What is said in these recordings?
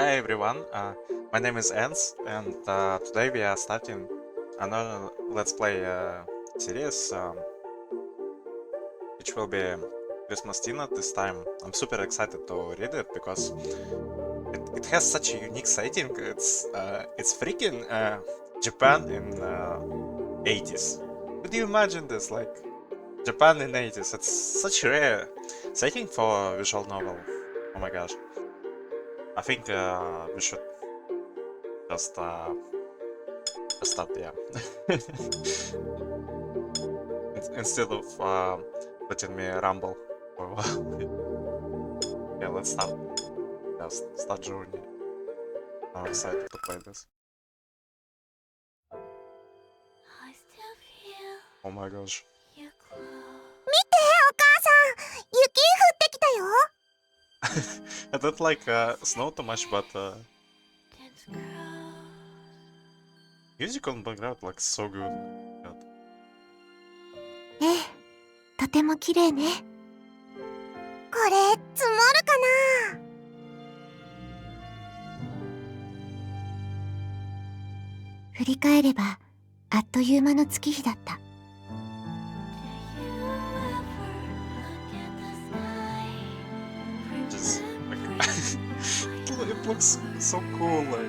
Hi everyone, my name is Ans, and today we are starting another Let's Play series, which will be Christmas dinner this time. I'm super excited to read it because it has such a unique setting. It's freaking Japan in 80s. Could you imagine this? Like Japan in 80s. It's such a rare setting for a visual novel. Oh my gosh. I think we should just start, yeah. Instead of letting me ramble for a while. Yeah, let's start. Just start journey. I'm excited to play this. Oh my gosh. 見て、お母さん、雪降ってきたよ。I don't like snow too much, but music on background looks so good. ええ、とても綺麗ね。これ、積もるかな。振り返れば、あっという間の月日だった。Just like it looks so cool, like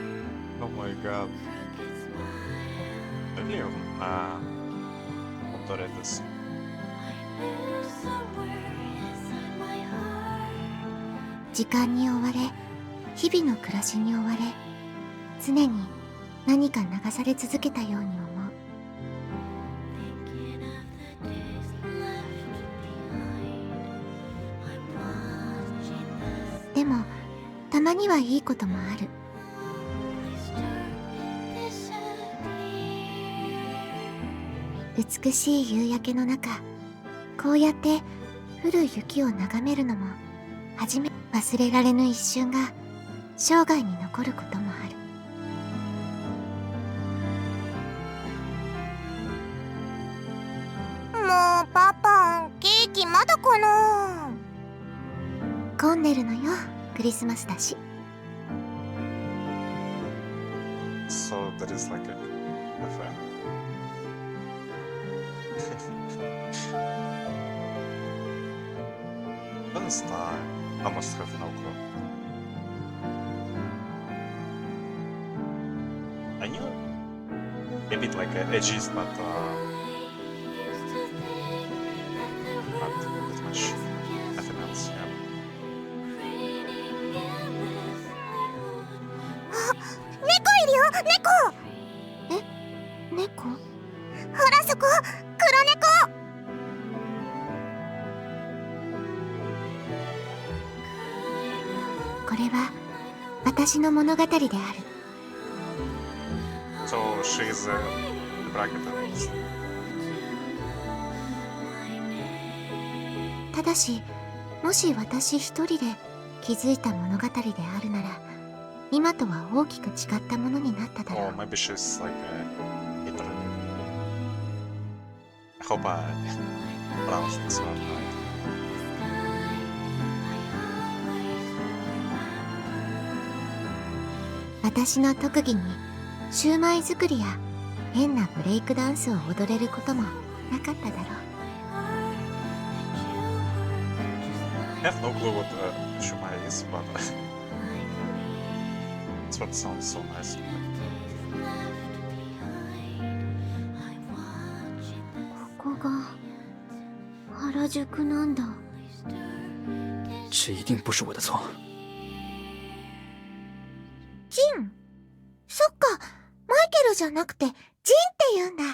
oh my god. Really, want to read this. 時間に追われ、日々の暮らしに追われ、常に何か流され続けたように思う。でも、たまにはいいこともある。美しい夕焼けの中、こうやって降る雪を眺めるのも初め忘れられぬ一瞬が生涯に残ることもある。もうパパ、ケーキまだかな。混んでるのよ、クリスマスだし。 So that is like a friend. Honest, I must have no clue. I knew a bit like edges, but not that much. Nothing else, yeah. あ、猫いるよ、猫。え、猫？ほらそこ、黒猫。これは私の物語である。 So she's the bracket in this. ただし、もし私一人で気づいた物語であるなら、今とは大きく違ったものになっただろ Or う。 maybe she's like a internet. I hope I pronounced this one right. 私の特技にシューマイ作りや変なブレイクダンスを踊れることもなかっただろう。 I have no clue what shumai is, but this one sounds so nice. ここが原宿なんだ。这一定不是我的错。ジン。そっか、マイケルじゃなくてジンって言うんだ。ジン。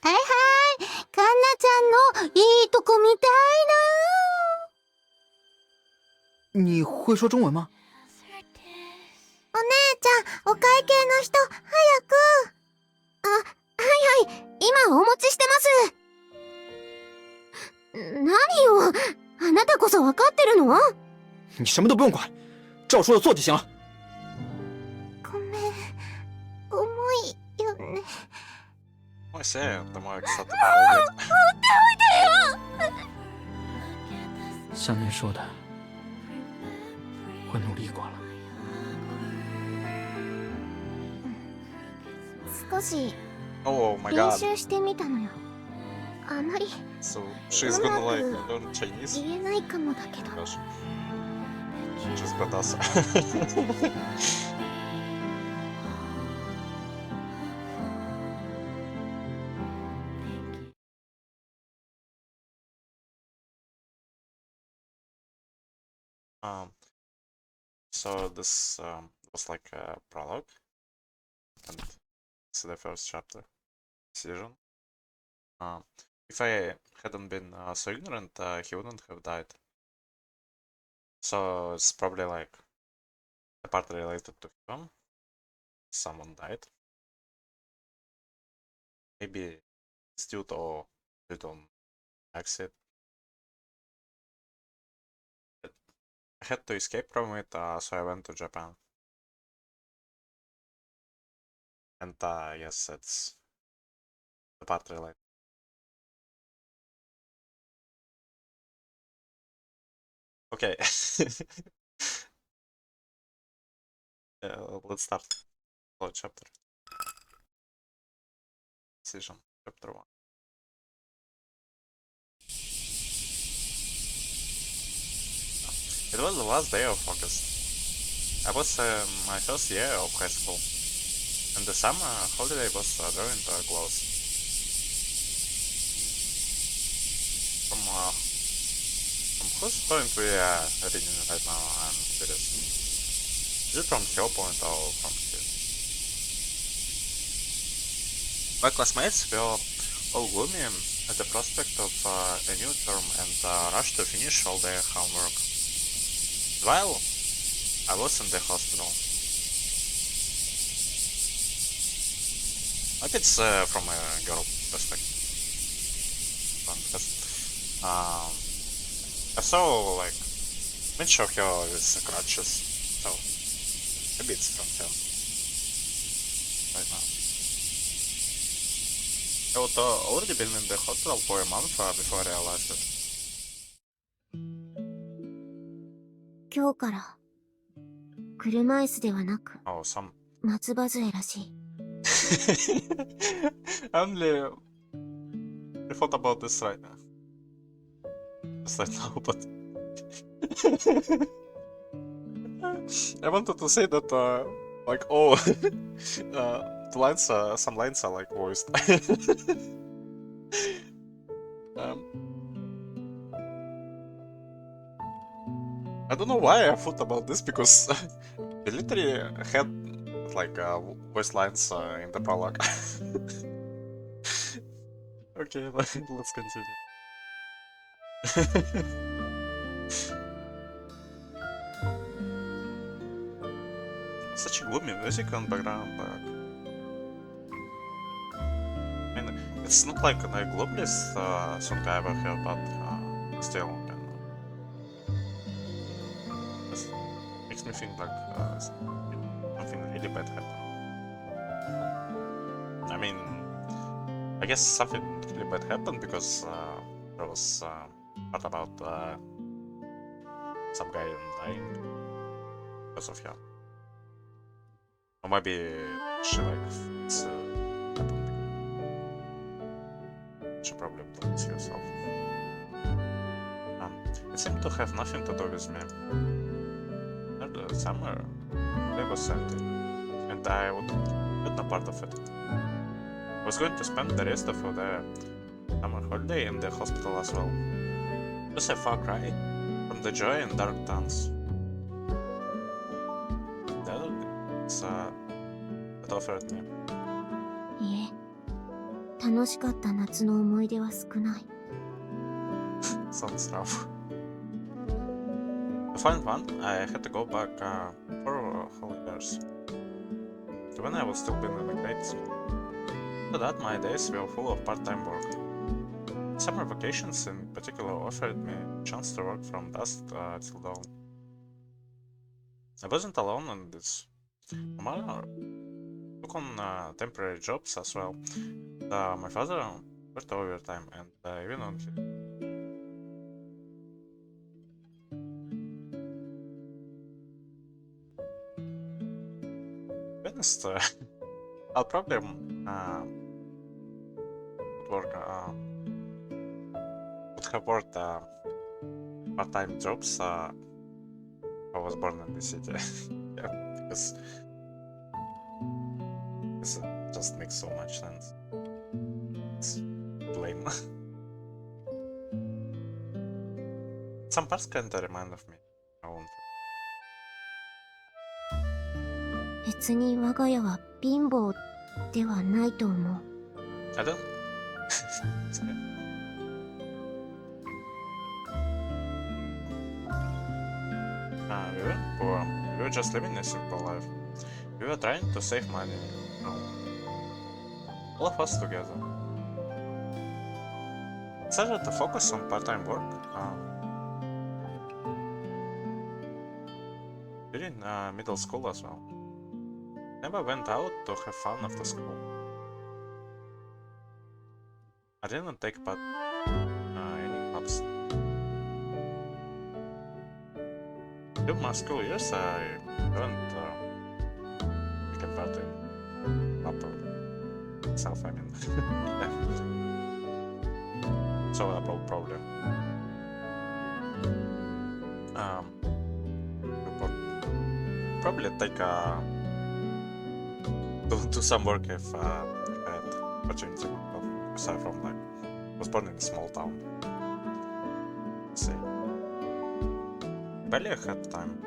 はいはい、カンナちゃんのいいとこ見たいな。你会说中文吗？お姉ちゃん、お会計の人、早く。あ、はいはい、今お持ちしてます。何よ、あなたこそ分かってるの？你什么都不用管，照说的做就行了。ごめん、重いよね。 The more I say it, the more excited I get. 像您说的，我努力过了。少し Oh my 練 god. 習してみたのよ。あまり So she's う gonna ま like く learn Chinese. 言えないかもだけど。 Gosh. She's badass. So this was like a prologue, and this is the first chapter, Decision. If I hadn't been so ignorant, he wouldn't have died. So it's probably like a part related to him. Someone died. Maybe it's due to accident. I had to escape from it, so I went to Japan. And yes, it's the part related. Okay. Let's start. Chapter. Decision. Chapter 1. It was the last day of August. I was my first year of high school, and the summer holiday was drawing to a close. From whose point we are reading right now, I'm curious. Is it from her point or from his? My classmates were all gloomy at the prospect of a new term and rushed to finish all their homework. While I was in the hospital. Like it's from a girl perspective. Because I saw like image of her with crutches, so maybe it's from her right now. I would already been in the hospital for a month before I realized it. 今日から車椅子ではなく Oh, some. 松葉杖らしい。I only thought about this right now. Just right now, but I wanted to say that like oh the lines some lines are like voiced. I don't know why I thought about this because they literally had like voice lines in the prologue. Okay, let's continue. Such a gloomy music on background. I mean, it's not like the gloomiest song I ever heard, but still, it makes me think like something really bad happened. I mean, I guess something really bad happened because there was part about some guy dying because of her. Or maybe she like it's happened. She probably blames herself. It seemed to have nothing to do with me. And the summer, they was empty, and I would get no part of it. I was going to spend the rest of the summer holiday in the hospital as well. Just a far cry from the joy in dark towns. The other things that offered me. いえ、楽しかった夏の思い出は少ない。 Sounds rough. To find one, I had to go back for whole years. To when I was still being in the grades. After that, my days were full of part-time work. Summer vacations in particular offered me a chance to work from dusk till dawn. I wasn't alone in this. My mother took on temporary jobs as well. My father worked overtime and even on his honest, I'll probably would have worked part-time jobs. I was born in the city. Yeah, because this just makes so much sense. It's plain. Some parts kinda remind of me. I won't. 別に我が家は貧乏ではないと思う。I don't. It's okay. We weren't poor. We were just living a simple life. We were trying to save money. You know, all of us together. Decided to focus on part-time work. During middle school as well. Never went out to have fun after school. I didn't take part any clubs. During my school years, I didn't take a part in club itself. I mean, yeah. So I probably probably take do some work if I had opportunity. Aside from like, I was born in a small town. Let's see. Barely had time.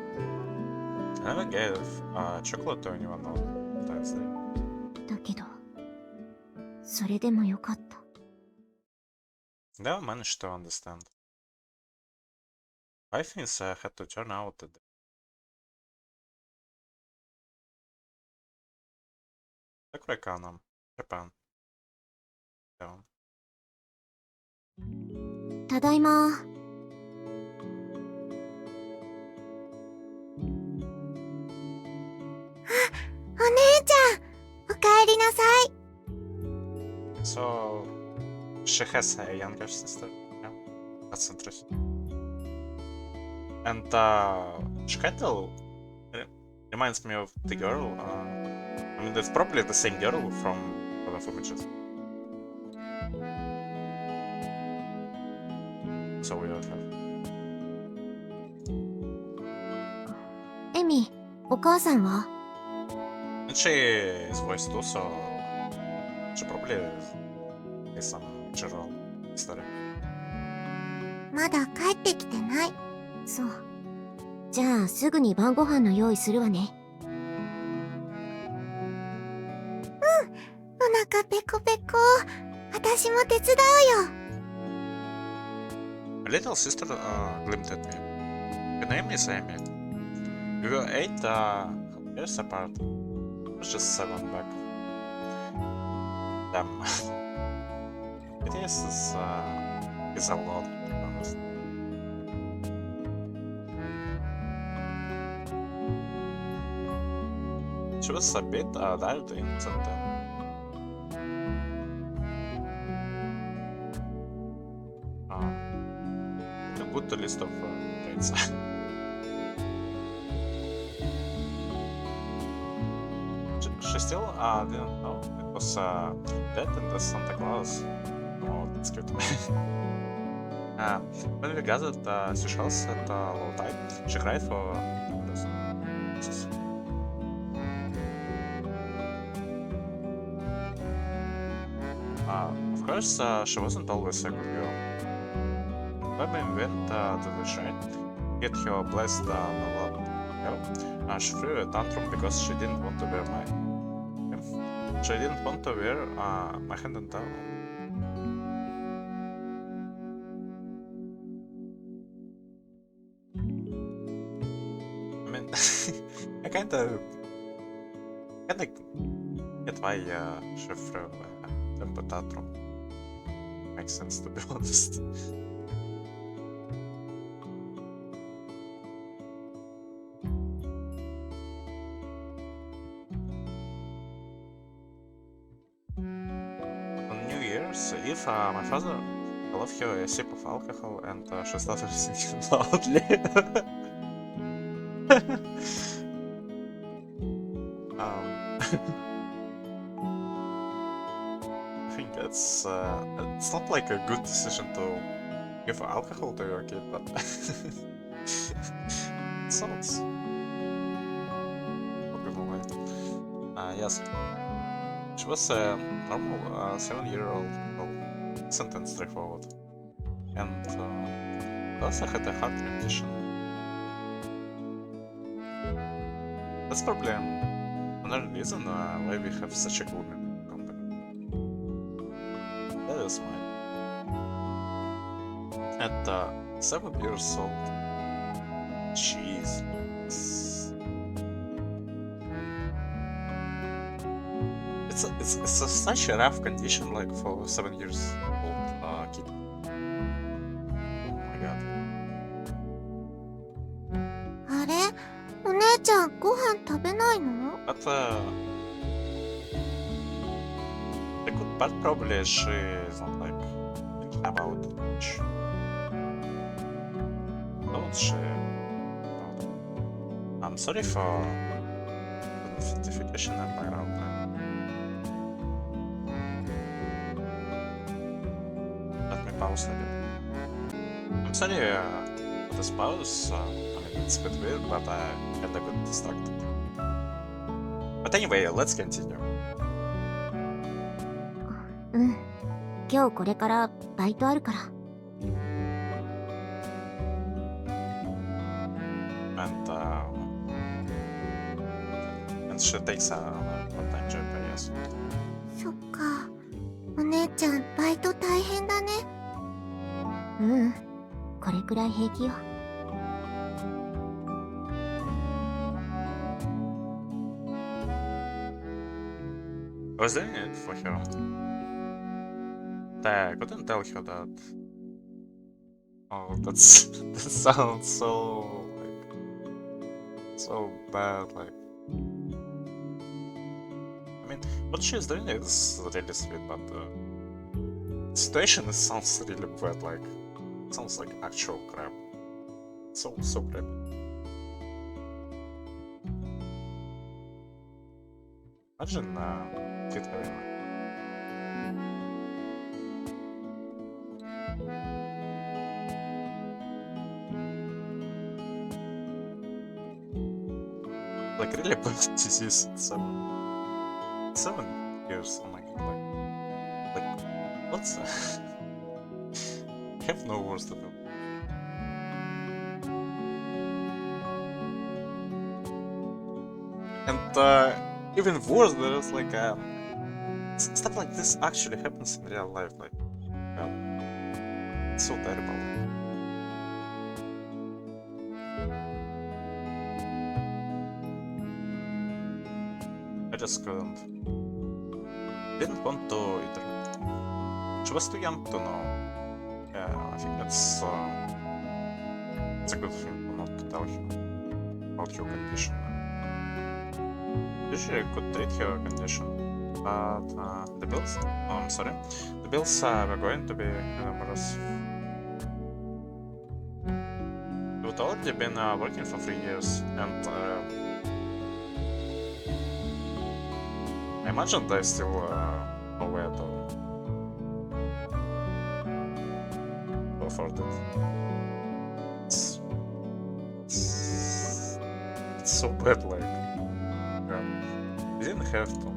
I never gave chocolate to anyone on Valentine's Day. だけど、それでもよかった。Never managed to understand why things had to turn out that day. Sakura Kanam, Japan. Yeah. ただいま。お姉ちゃん、おかえりなさい。So she has a younger sister. Yeah, that's interesting. And she kind of reminds me of the girl. I mean, that's probably the same girl from other images. So we don't have. エミ、お母さんは？ And she is voiced too, so she probably is some general story. まだ帰ってきてない。そう。じゃあすぐに晩ご飯の用意するわね。お腹ペコペコ。私も手伝うよ。My little sister glimpsed at me. Her name is Amy. We were 8 years apart. I was just 7 back. Damn. 8 years is a lot, to be honest. She was a bit dialed in Souta. A good list of traits. She still didn't know it was dead in the Santa Claus. Oh, that's cute. When we gathered seashells at low tide, she cried for Jesus. Of course, she wasn't always a good girl. When we went to the shrine, get her blessed Nala hair, she threw a tantrum because she didn't want to wear my hand and towel. I mean, I kinda get why she threw a temper tantrum. Makes sense, to be honest. On New Year's Eve, my father left her a sip of alcohol and she started singing loudly. I think it's not like a good decision to give alcohol to your kid, but it sounds probably way. Yes, she was a normal 7-year-old, well, decent and straightforward, and also had a heart condition. That's probably another reason why we have such a cool company. That is mine. At 7 years old. Jeez. It's such a rough condition, like for 7 years old kid. Oh my god. あれ、お姉ちゃんご飯食べないの？ But the good part probably she is not like thinking about it much. Don't she? I'm sorry for the notification and background. Let me pause a bit. I'm sorry for this pause. I mean, it's a bit weird, but I got a bit distracted. But anyway, let's continue. うん。今日これからバイトあるから。And she takes a part-time job, I guess. そっか。お姉ちゃんバイト大変だね。うん。これくらい平気よ。I was doing it for her. But I couldn't tell her that. Oh, that sounds so like so bad. Like, I mean, what she's doing is really sweet, but the situation sounds really bad. Like, it sounds like actual crap. So crappy. Imagine kid having like really bad disease at 7 years. Oh my god, like what's that? I have no words to tell. And even worse, there's like stuff like this actually happens in real life. Like, it's so terrible. I just didn't want to interrupt. She was too young to know. Yeah, I think it's a good thing not to tell her about your condition. Usually I could treat her condition, but the bills, oh, I'm sorry, the bills were going to be numerous. You've already been working for 3 years, and I imagine there's still no way to afford it. It's so bad, like, we didn't have to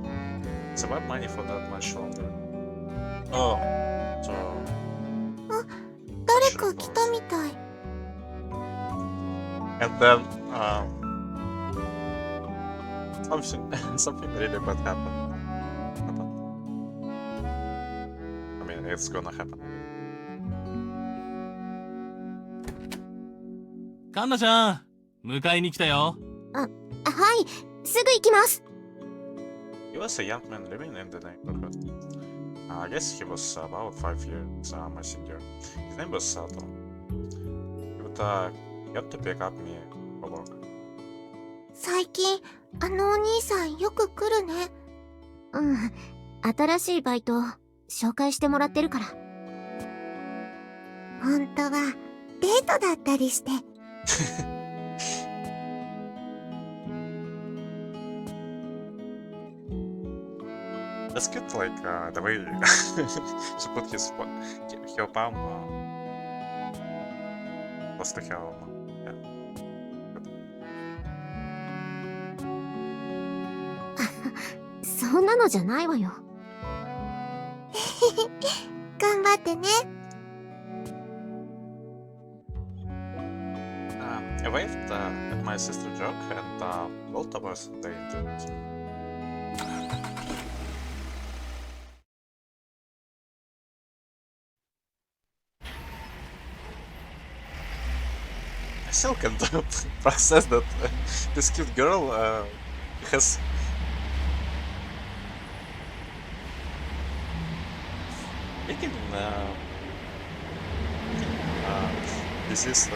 save money for that much longer. Oh, so... 誰か来たみたい。 And then, something really bad happened. I mean, it's gonna happen. カンナちゃん、迎えに来たよ。はい、すぐ行きます。 He was a young man living in the neighborhood. I guess he was about 5 years my senior. His name was Souta. He would get to pick up me for work. 最近、あのお兄さんよく来るね。うん、新しいバイト紹介してもらってるから。本当はデートだったりして。That's cute, like the way she put his her palm close to her. Yeah. そんなのじゃないわよ。頑張ってね。I waved at my sister joke, and both of us they enjoyed it. I still can't process that this cute girl has making disease.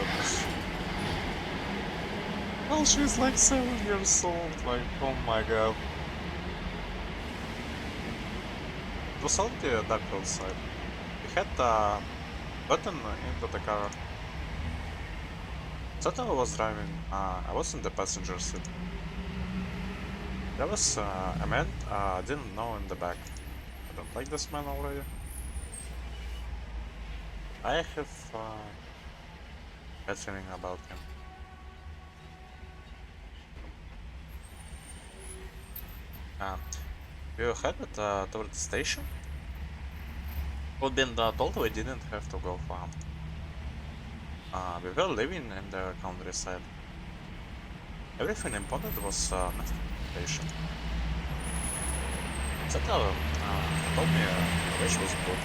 Well, she's like 7 years old. Like, oh my god. It was already dark outside. We had gotten into the car. Souta was driving. I was in the passenger seat. There was a man I didn't know in the back. I don't like this man already. I have bad feeling about him. We headed toward the station. We'd been told we didn't have to go far. We were living in the countryside. Everything important was next to the station. Souta told me the wish was good,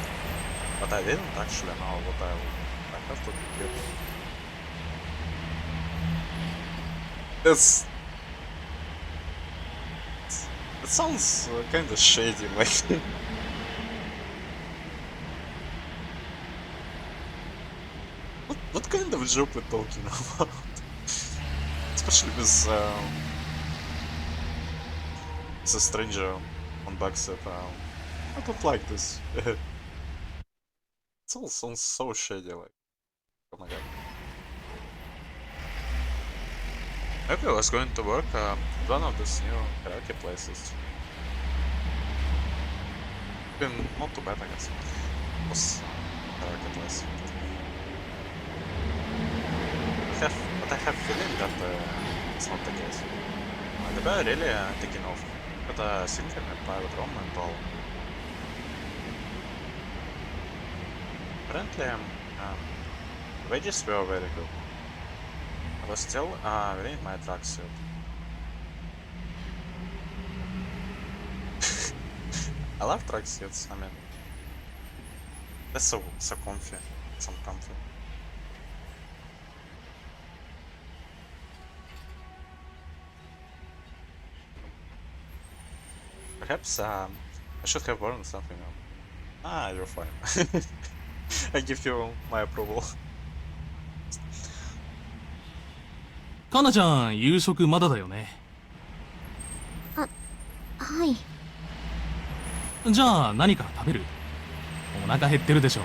but I didn't actually know what I have to do. It sounds kinda shady, like. What kind of job we're talking about? Especially with a stranger on backseat. I don't like this. It all sounds so shady, like. Oh my god. Maybe I was going to work at one of these new karaoke places. Been not too bad, I guess. It was a karaoke place. But I have feeling that it's not the case. The guy really taking off. Got a single in a private room and all. Apparently, the wages were very good. I was still wearing my tracksuit. I love tracksuits. I mean, they're so comfy, so comfy. Perhaps I should have worn something else. Ah, you're fine. I give you my approval. かなちゃん、夕食まだだよね。はい。じゃあ何か食べる？お腹減ってるでしょ。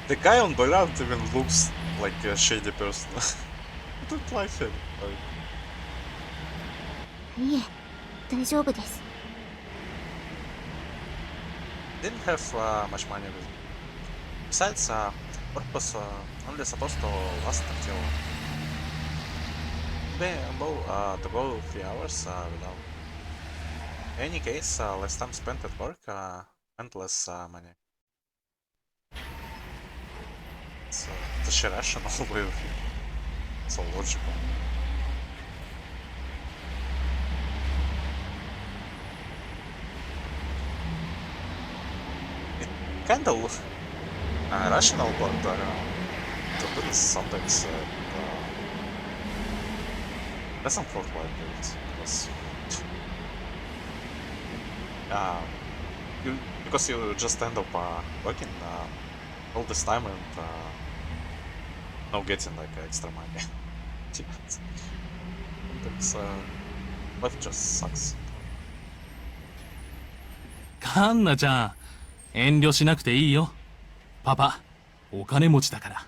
The guy on the ground even looks like a shady person. I don't like him. いえ、大丈夫です。Didn't have much money with me. Besides, work was only supposed to last until to go 3 hours without. In any case, less time spent at work and less money. It's a rational way of it. It's all logical. It kind of rational, but it is sometimes doesn't work like it because you just end up working all this time and not getting like extra money. Sometimes life just sucks. カンナちゃん、遠慮しなくていいよ。パパ、お金持ちだから。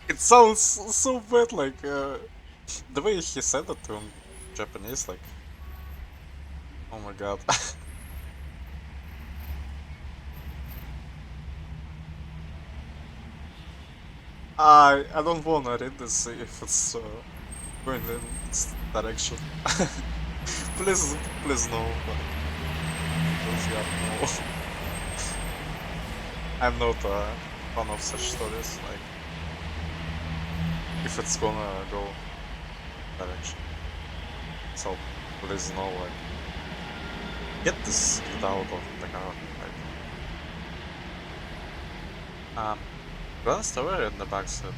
It sounds so bad, like the way he said it to him Japanese, like. Oh my god. I don't wanna read this if it's going in this direction. Please, please no. Like, please God, no. I'm not a fan of such stories. Like, if it's gonna go direction. So please no. Like, get this kid out of the car. Like, glanced over in the backseat.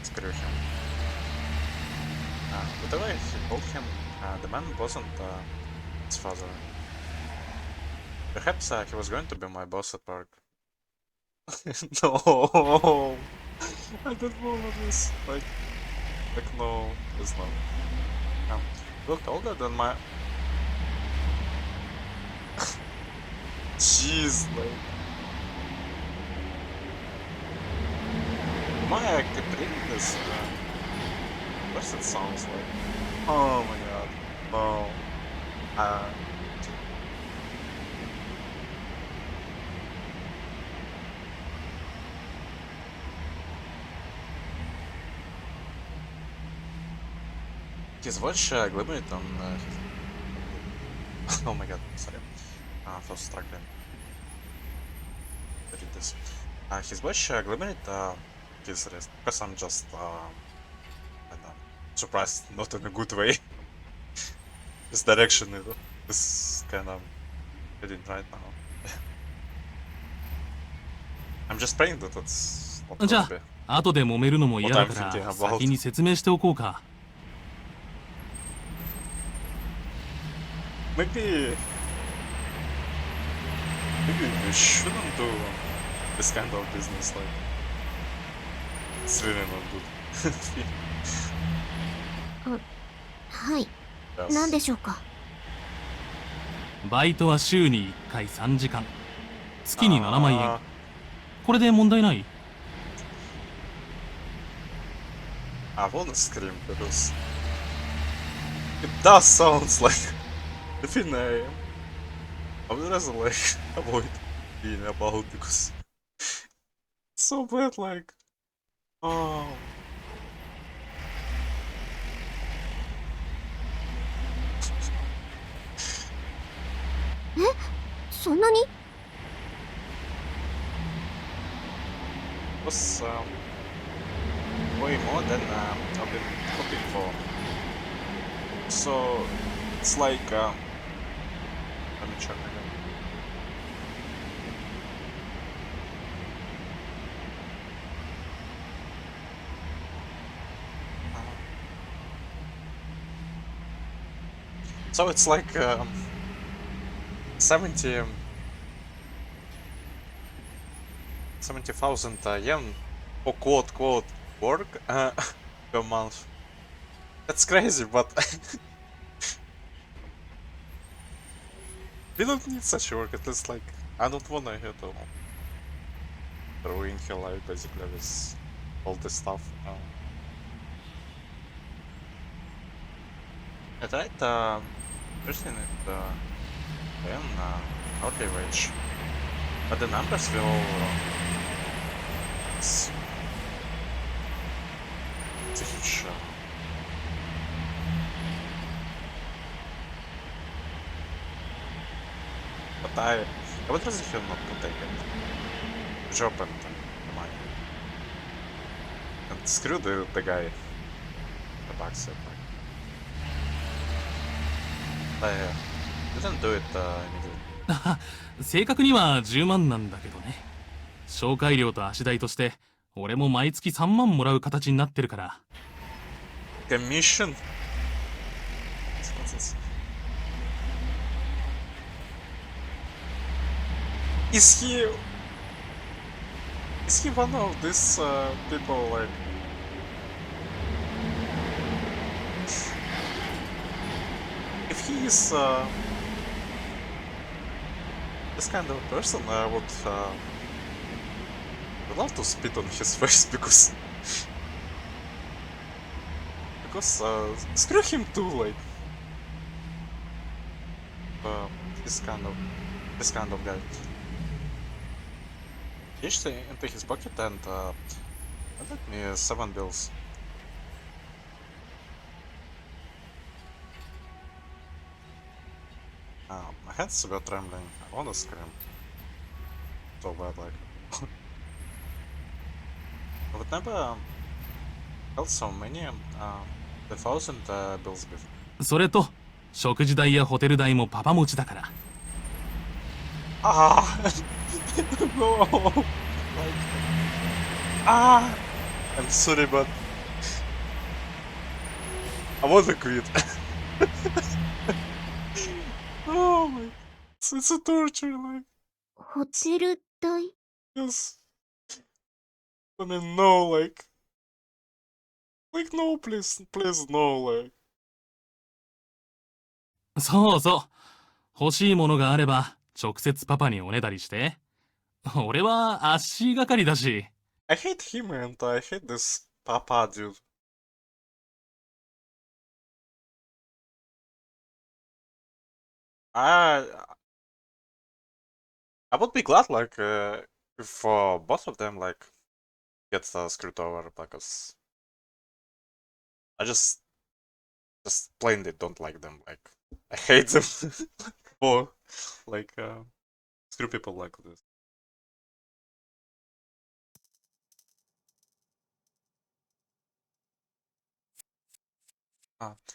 Screw him. Whatever he told him, the man wasn't his father. Perhaps he was going to be my boss at work. No, I don't want this. Like no, it's not. Looked older than my. Jeez, like. Am I keep reading this? What's it sounds like? Oh my god, no. His watch glimmered on his... Oh my god, sorry. For struggling. Read this. His watch glimmered his wrist, because I'm just surprised, not in a good way. This direction is kind of heading right now. I'm just praying that it's not じゃ gonna be. あ後で揉めるのも嫌だ What か I'm thinking ら about. 先に説明しておこうか。 Maybe we shouldn't do this kind of business, like it's really not good. はい。 Yes. 何でしょうか。バイトは週に1回3時間。月に7万円。 Uh, これで問題ない？ I wanna scream because it does sounds like the thing I would rather like avoid being about because it's so bad, like oh. そんなに？ Was way more than I've been hoping for. So it's like let me check again. So it's like 70,000 yen for quote work per month. That's crazy, but we don't need such work. At least like I don't wanna her to ruin her life basically with all this stuff. I tried pressing it then hourly wage, but the numbers will it's a huge but I would rather him not to take it. Job and the money. And screw the guy. The backseat. I didn't do it immediately. 正確には10万なんだけどね。紹介料と足代として俺も毎月3万もらう形になってるから。 Commission? Is he one of these people like if he is this kind of person, I would love to spit on his face because screw him too, like uh, this kind of guy. He reached into his pocket and handed me 7 bills. My hands were trembling. I wanna scream. So bad, like. I would never held so many 1,000 bills before. それと食事代やホテル代もパパ持ちだから。 Ah! No! Like, ah! I'm sorry, but I wanna quit. Oh my... It's a torture, like, ホテル代 yes. I mean, no, like, no, please, no, like. そうそう。欲しいものがあれば直接パパにおねだりして。俺はアッシー係だし。I hate him and I hate this papa dude. I I would be glad, like, if both of them, like, get screwed over, because I just plainly don't like them. Like, I hate them for, like, screw people like this.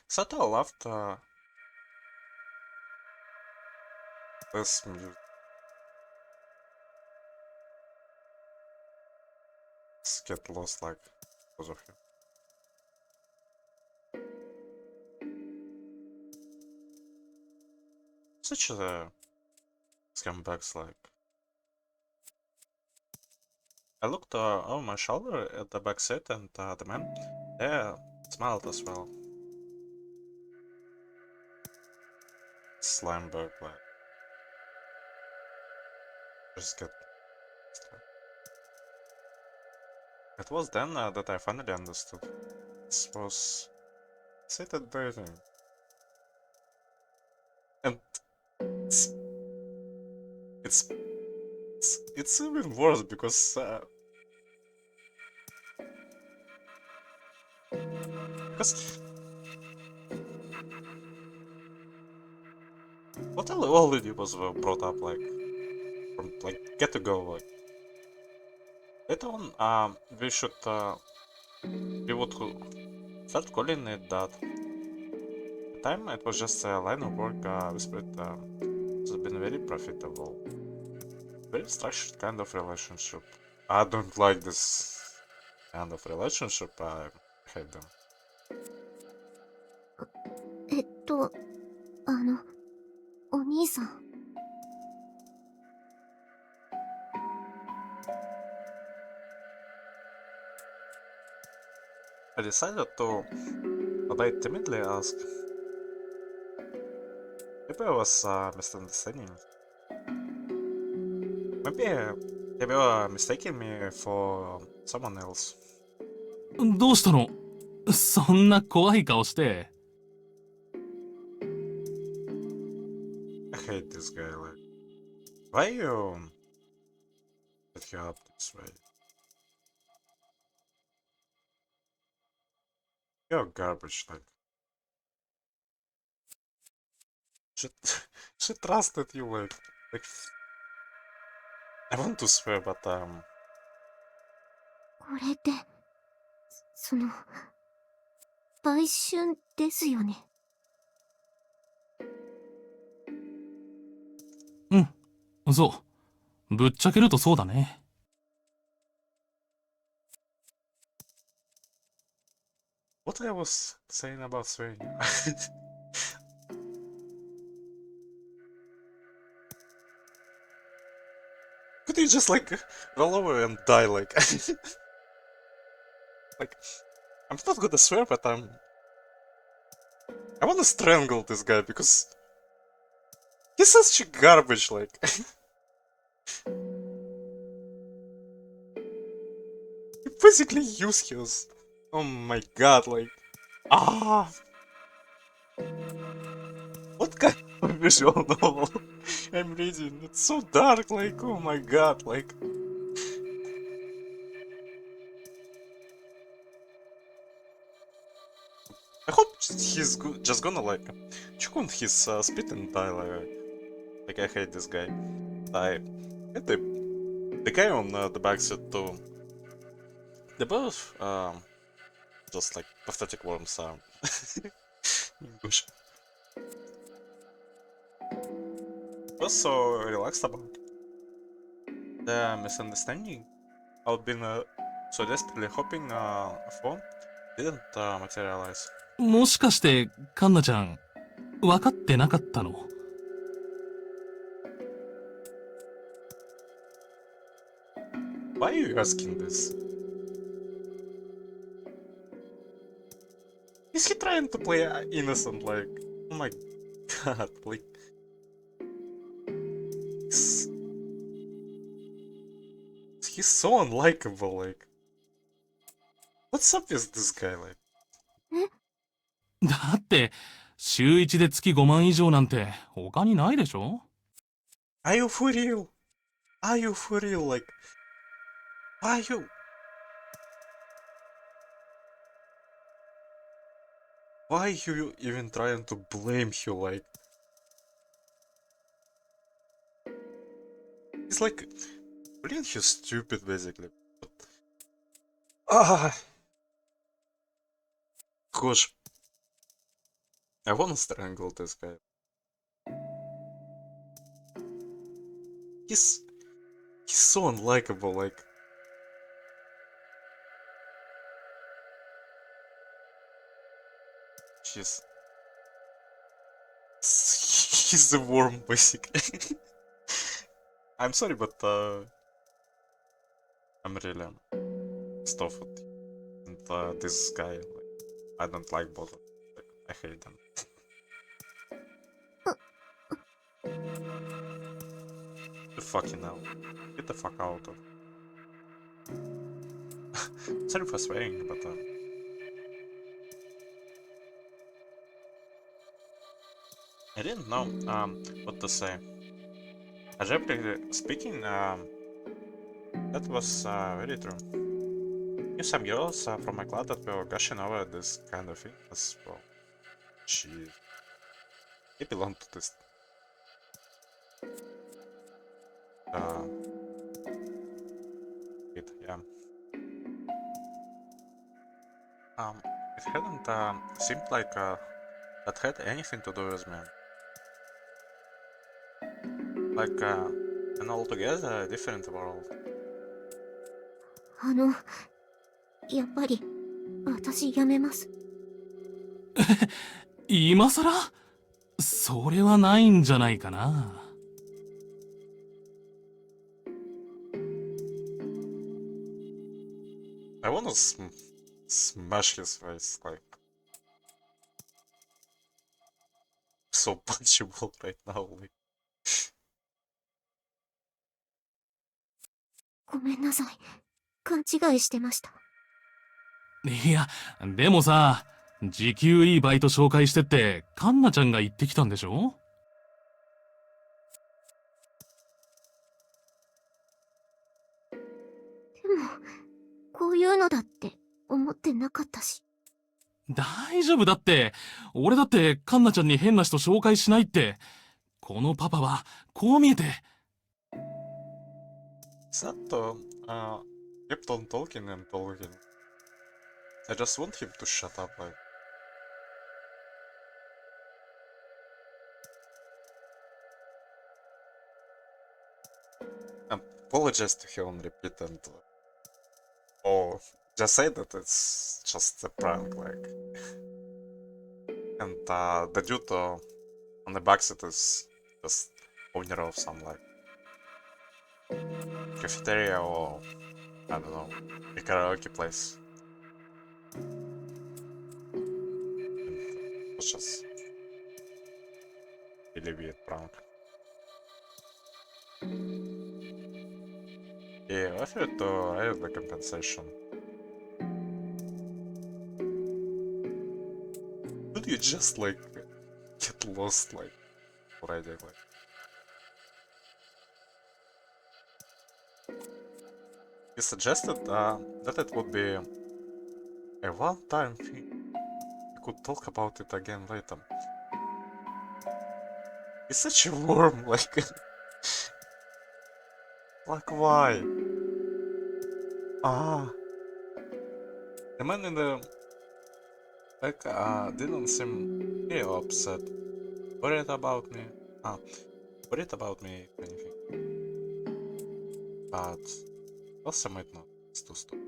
Souta loved this music. Just get lost, like, because of him. Such a scumbags, like. I looked over my shoulder at the back seat, and the man there smiled as well. Slimeberg, like, just get. It was then that I finally understood. This was seated breathing. And it's, it's, it's even worse because what already was brought up, like, from, like, get to go, like, later on, we would start calling it that. At the time it was just a line of work with it has been very profitable. Very structured kind of relationship. I don't like this kind of relationship, I hate them. お兄さん。I decided to, but I timidly asked. Maybe I was misunderstanding. Maybe they were mistaking me for someone else. どうしたの？そんな怖い顔して。I hate this guy, like, why you set you up this way? You're garbage, like. She, she trusted you, like, I want to swear, but これって、売春ですよね。うん、そう。ぶっちゃけるとそうだね。what I was saying about swearing. Could you just, like, roll over and die, like? Like, I'm not gonna swear, but I wanna strangle this guy because he's such a garbage, like. He basically useless. Oh my god, like. Ah! What kind? visual novel I'm reading. It's so dark, like, oh my god, like. I hope he's just gonna like check on his spit and die. Like I hate this guy. I hate the guy on the backseat too. They both just like pathetic worms sound. Bush. Was so relaxed about the misunderstanding. I've been so desperately hoping a phone didn't materialize. もしかしてカンナちゃん分かってなかったの？ Why are you asking this? Is he trying to play innocent? Like, oh my god, like. He's, he's so unlikable, like. What's up with this guy, like? だって週1で月5万以上なんて他にないでしょ？ Are you for real? Are you for real? Like, are you? Why are you even trying to blame him? Like, he's like, really, he's stupid, basically. Ah, gosh, I wanna strangle this guy. He's so unlikable. Like, jeez. He's the worm, basically. I'm sorry, but I'm really pissed off with him. And this guy, like, I don't like both of them. Like, I hate them. The fucking hell. Get the fuck out of. Sorry for swearing, but I didn't know what to say. Objectively speaking, that was very true. Knew some girls from my class that were gushing over this kind of thing as well. They belong to this. Yeah. It hadn't seemed like that had anything to do with me. Like an altogether different world. やっぱり私やめます。今さら？それはないんじゃないかな。I wanna smash his face, like. So punchable right now, like. ごめんなさい。勘違いしてました。いや、でもさ、時給いいバイト紹介してってカンナちゃんが言ってきたんでしょ？でも、こういうのだって思ってなかったし。大丈夫だって。俺だってカンナちゃんに変な人紹介しないって。このパパはこう見えて。Sato kept on talking and talking. I just want him to shut up, like. Apologize to him on repeat and oh, just say that it's just a prank, like. And the dude on the backseat is just owner of some like cafeteria or I don't know, a karaoke place. And it was just really weird prank. Yeah, I feel I have the compensation. Could you just like get lost, like already. Like, he suggested that it would be a one-time thing. We could talk about it again later. He's such a worm, like, like why? Ah, the man in the back didn't seem very upset. Worried about me. Ah, worried about me, if anything. But also might not. It's too stupid.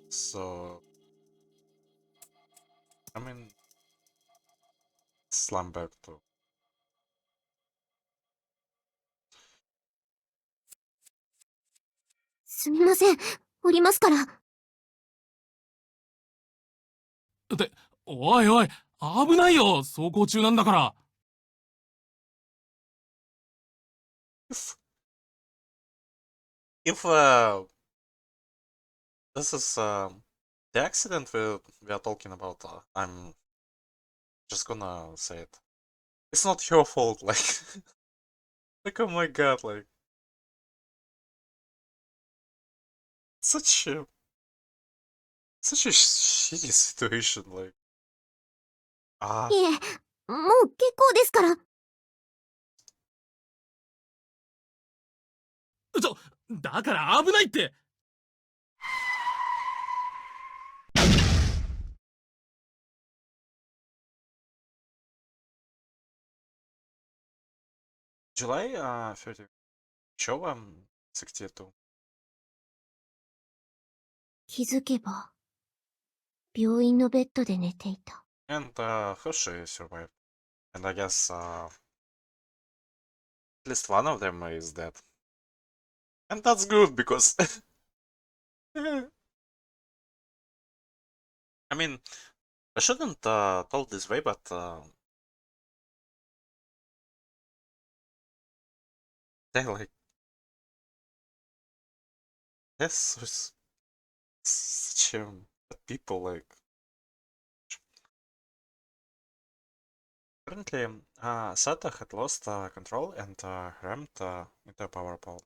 So, I mean, sleazebag too. すみません。降りますから。っておいおい危ないよ走行中なんだから。 If this is the accident we are talking about, I'm just gonna say it. It's not your fault, like, like oh my god, like, such a shitty situation, like, いえ、もう結構ですから。だから危ないって。 July 30. Show 62. 気づけば、病院のベッドで寝ていた。And Hershey survived. And I guess at least one of them is dead. And that's good because I mean, I shouldn't talk this way, but they like this such bad people. Like apparently, Souta had lost control and rammed into a power pole.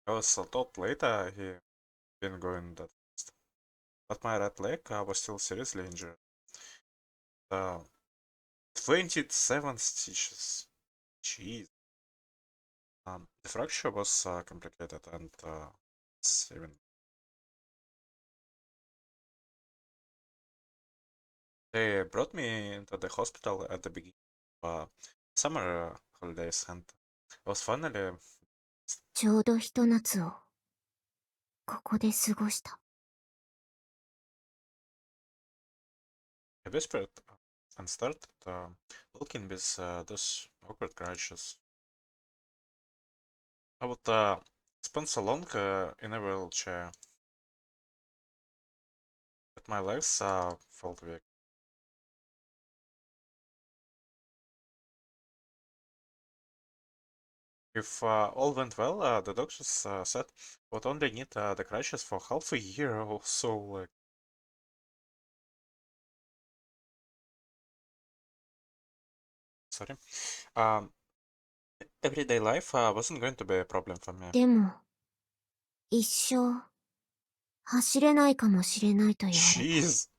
I was told later he been going that fast, but my right leg was still seriously injured. 27 stitches. Jeez. The fracture was complicated and it's even. They brought me into the hospital at the beginning of summer holidays and I was finally. ちょうどひと夏を、ここで過ごした。I whispered and started walking with those awkward crutches. I would spend so long in a wheelchair that my legs felt weak. If all went well, the doctors said I would only need the crutches for half a year or so. Like, sorry. Everyday life wasn't going to be a problem for me. でも、一生、走れないかもしれないと言われた。 Jeez.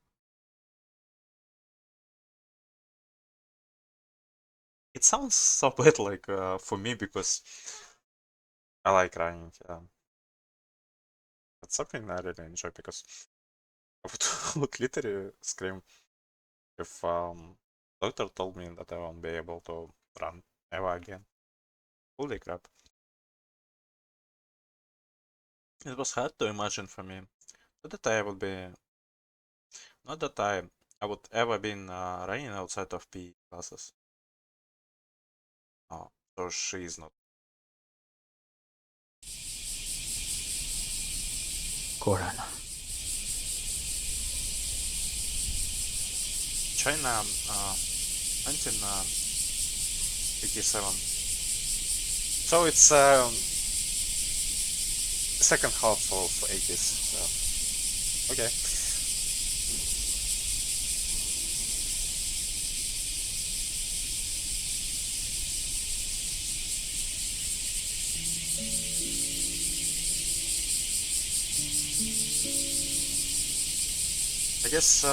It sounds so bad, like for me because I like running. It's something I really enjoy because I would literally scream if doctor told me that I won't be able to run ever again. Holy crap. It was hard to imagine for me. Not that I would be, not that I would ever been running outside of PE classes. Oh, so she is not. 果然了。 China, 1987. So it's second half of 80s. So. Okay. guess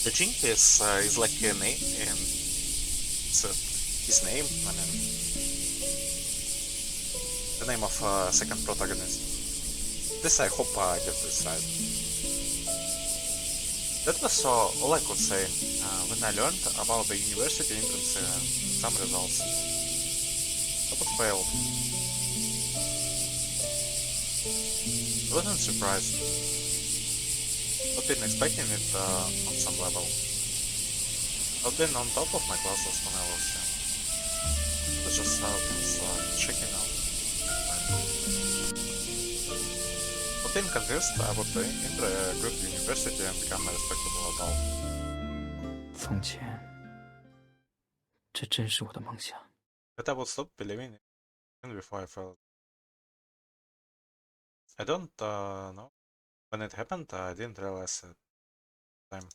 Eugene is like a name, and it's his name. I mean, the name of second protagonist. This I hope I get this right. That was all I could say when I learned about the university entrance exam results. I would fail. I wasn't surprised. I've been expecting it on some level. I've been on top of my classes when I was young. It was just checking out. I've been convinced I would enter a good university and become a respectable adult. 从前，这真是我的梦想。 But I would stop believing it even before I felt. I don't know. When it happened, I didn't realize it. Time.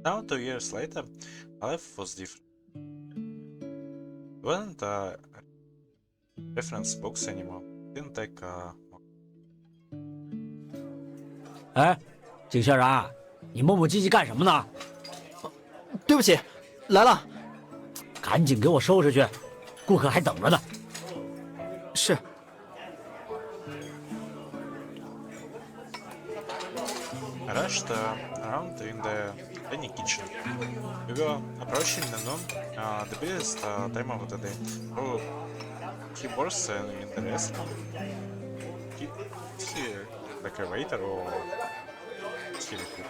Now, 2 years later, my life was different. It wasn't reference books anymore. Didn't take 哎，景校长，你磨磨唧唧干什么呢？对不起，来了。赶紧给我收拾去，顾客还等着呢。是。 I rushed around in the tiny kitchen. We were approaching the noon, the busiest time of the day. Oh, he was in the restaurant. Is he like a waiter or is he the cook?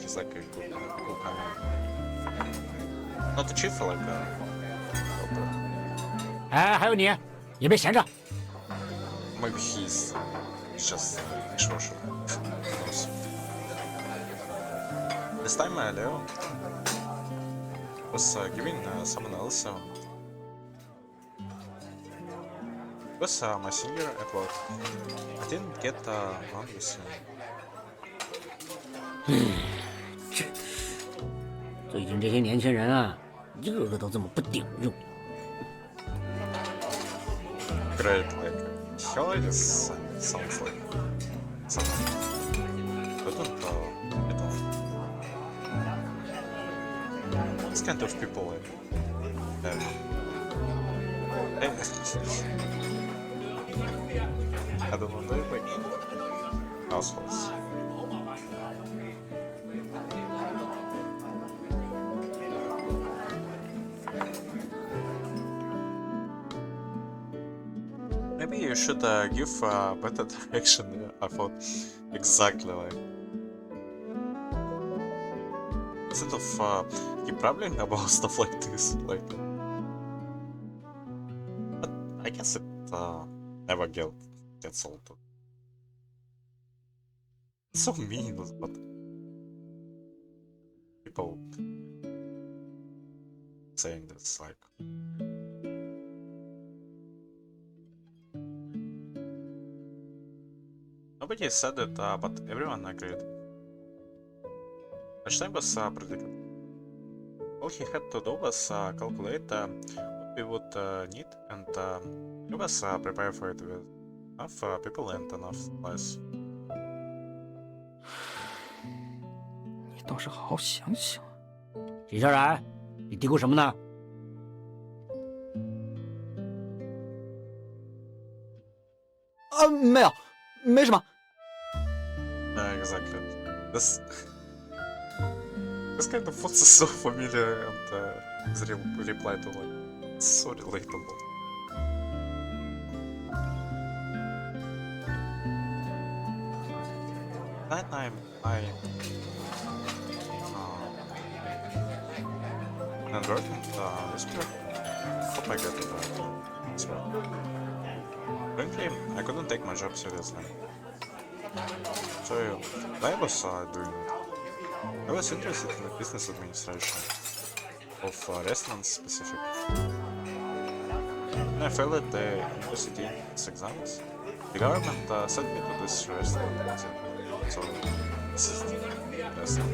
He's like a cook. I mean, not a chief, like a helper. 哎，还有你，也别闲着。 Maybe he's just social. This time Leo was giving someone else was my senior at work. I didn't get on with him. 最近这些年轻人啊，一个个都这么不顶用。 Great, like hell, it just sounds like something. I don't know. This kind of people like I don't know, they're like assholes. Maybe you should give better direction. I thought exactly like instead of keep rambling about stuff like this, like. But I guess it never gets old. It's so mean, but people saying this like. Nobody said it, but everyone agreed. Lunchtime was predicted. All he had to do was calculate what we would need, and he was prepared for it with enough people and enough supplies. 你倒是好好想想。景小冉，你嘀咕什么呢？啊，没有，没什么。 Exactly. This kind of thoughts is so familiar, and his reply to like it's so relatable. That time I inadvertent whisper. Hope I get it right. It's right. Frankly, I couldn't take my job seriously. So I was doing it. I was interested in the business administration of restaurants specifically. When I failed at the university exams, the government sent me to this restaurant. So This is interesting.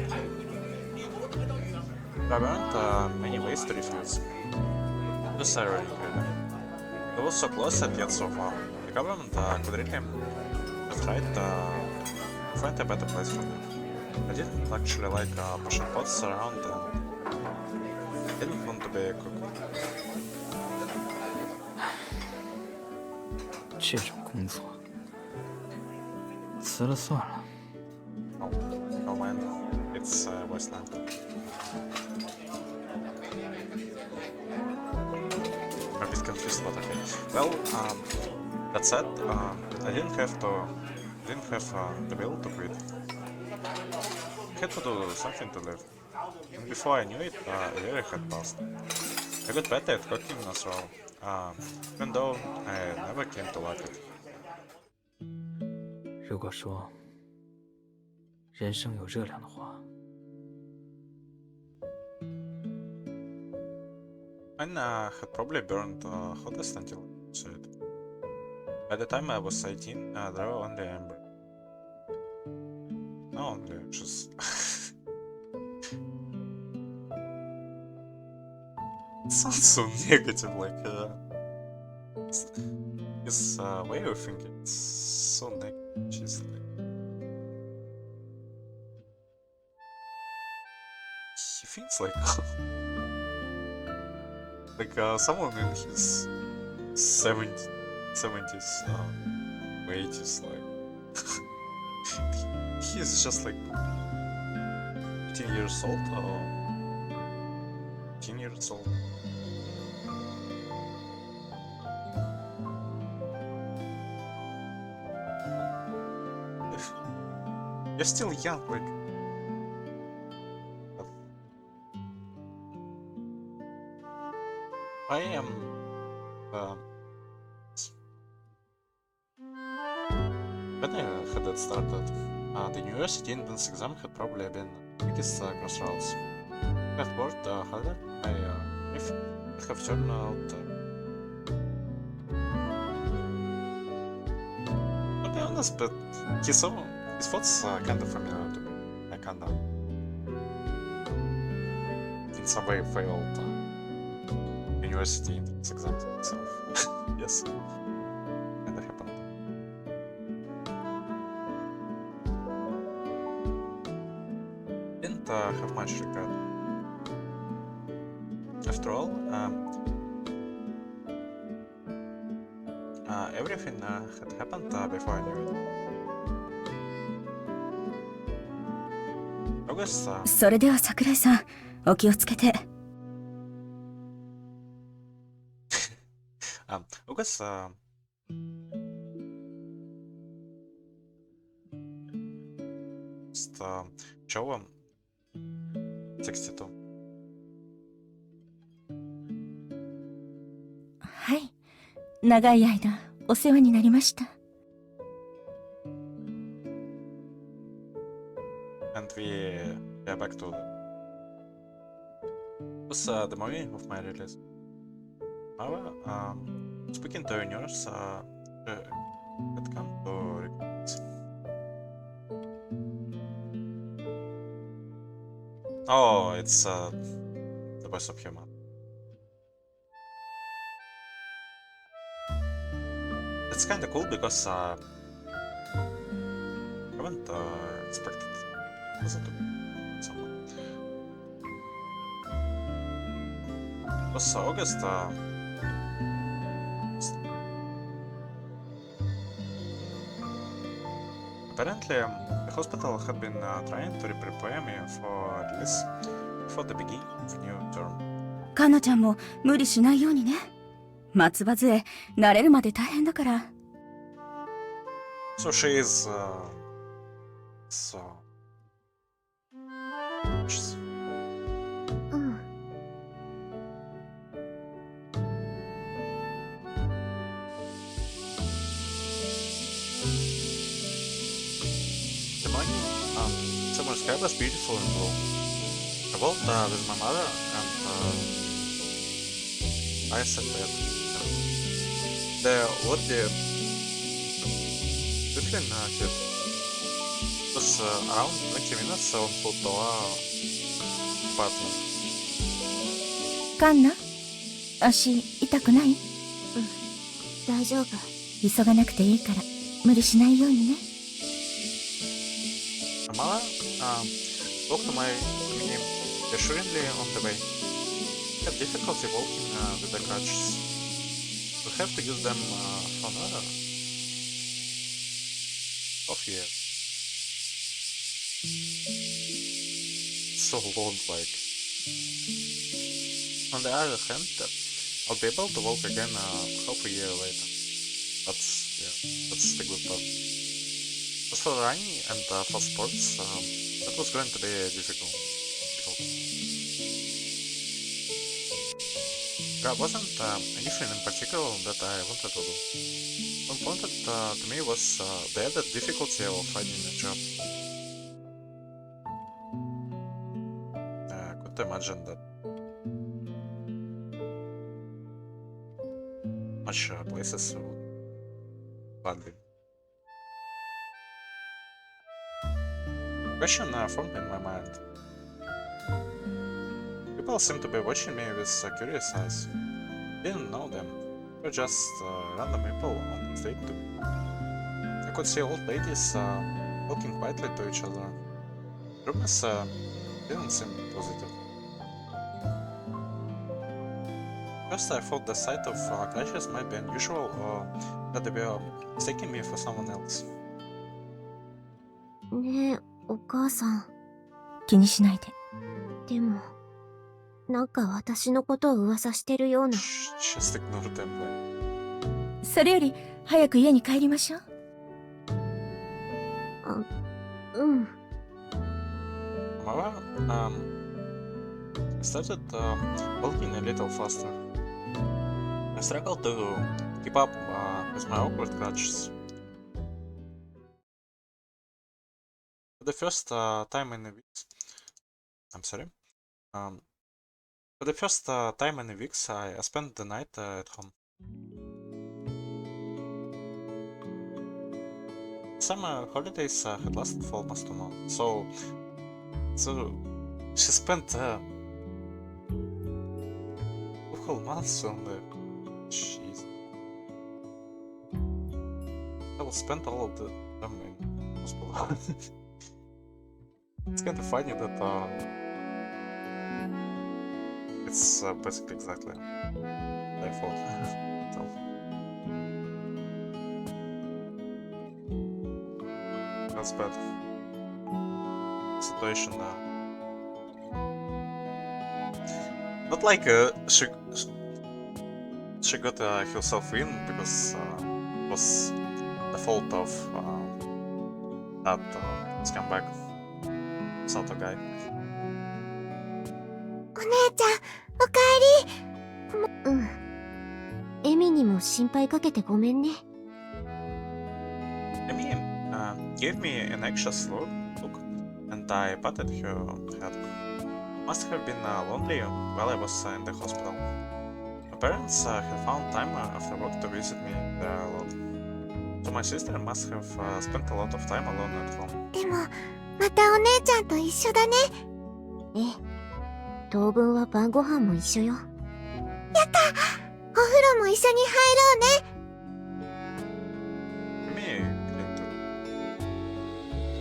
There weren't many ways to refuse. Just ironic, really. It was so close and yet so far. The government could really have tried to find a better place for me. I didn't actually like pushing pots around and didn't want to be a cook. 这种工作辞了算了。 No, no man, it's wasteland. I'm a bit confused, but okay. Well, that said, I didn't have the will to quit. I had to do something to live. And before I knew it, a year had passed. I got better at cooking as well, even though I never came to like it. 如果说人生有热量的话， Mine had probably burned hottest until I saw it. By the time I was 18, there were only amber. Now only ashes. It sounds so negative, like his way of thinking. It's so negative. She's like, he thinks like like someone in his 70s, 80s, like he's just like 15 years old or 10 years old. You're still young, like. I am. When I had it started, the university entrance exam had probably been the biggest crossroads. If I worked harder, if it have turned out. To be honest, but his thoughts kind of familiar to me. I kinda, in some way, failed university entrance exams itself. Yes, kinda happened. Didn't have much regret. After all, everything had happened before I knew it. August, それでは桜井さん、お気をつけて。August, show 62. はい。長い間、お世話になりました。And we are back to it was the movie of my release. However, speaking to a nurse, had come to recognize. Oh, it's the voice of human. It's kinda cool because I haven't expected this to be someone. It was August. Apparently, the hospital had been trying to prepare me for release before the beginning of new term. かなちゃんも無理しないようにね。松葉杖、慣れるまで大変だから。So she is so. うん。 The morning, summer sky was beautiful and blue. I walked with my mother and I sat there. The wood did quickly hit. was around 20 minutes on foot to our apartment. カンナ、足痛くない？大丈夫。急がなくていいから無理しないようにね。Amara spoke to me reassuringly on the way. I have difficulty walking with the crutches. We have to use them for another of years. So long, like. On the other hand, I'll be able to walk again half a year later. That's the good part. As for running and for sports, that was going to be difficult. There wasn't anything in particular that I wanted to do. What important to me was the added difficulty of finding a job. I could imagine that much places would badly. Question formed in my mind. People seem to be watching me with curious eyes. Didn't know them. They were just random people on the street. I could see old ladies talking quietly to each other. Rumors didn't seem positive. First I thought the sight of crashes might be unusual or that they were mistaking me for someone else. ねえ、お母さん。気にしないで。でも、なんか私のことを噂してるような。Just ignore them. それより早く家に帰りましょう。うん。However, I started walking a little faster. I struggled to keep up with my awkward crutches. For the first time in a weeks, I'm sorry. For the first time in a weeks, I spent the night at home. Summer holidays had lasted for almost 2 months, so she spent 2 whole months on the. Jeez. I will spend all of them in hospital. It's kind of funny that it's basically exactly what I thought. That's bad. Situation. Not like she got herself in because it was the fault of that scumbag Souta guy. お姉ちゃん、おかえり。うん。エミにも心配かけてごめんね。Amy gave me an anxious look, and I patted her head. Must have been lonely while I was in the hospital. My parents had found time after work to visit me there a lot. So my sister must have spent a lot of time alone at home. でも、またお姉ちゃんと一緒だね。ええ。当分は晩ご飯も一緒よ。やった！お風呂も一緒に入ろうね。Me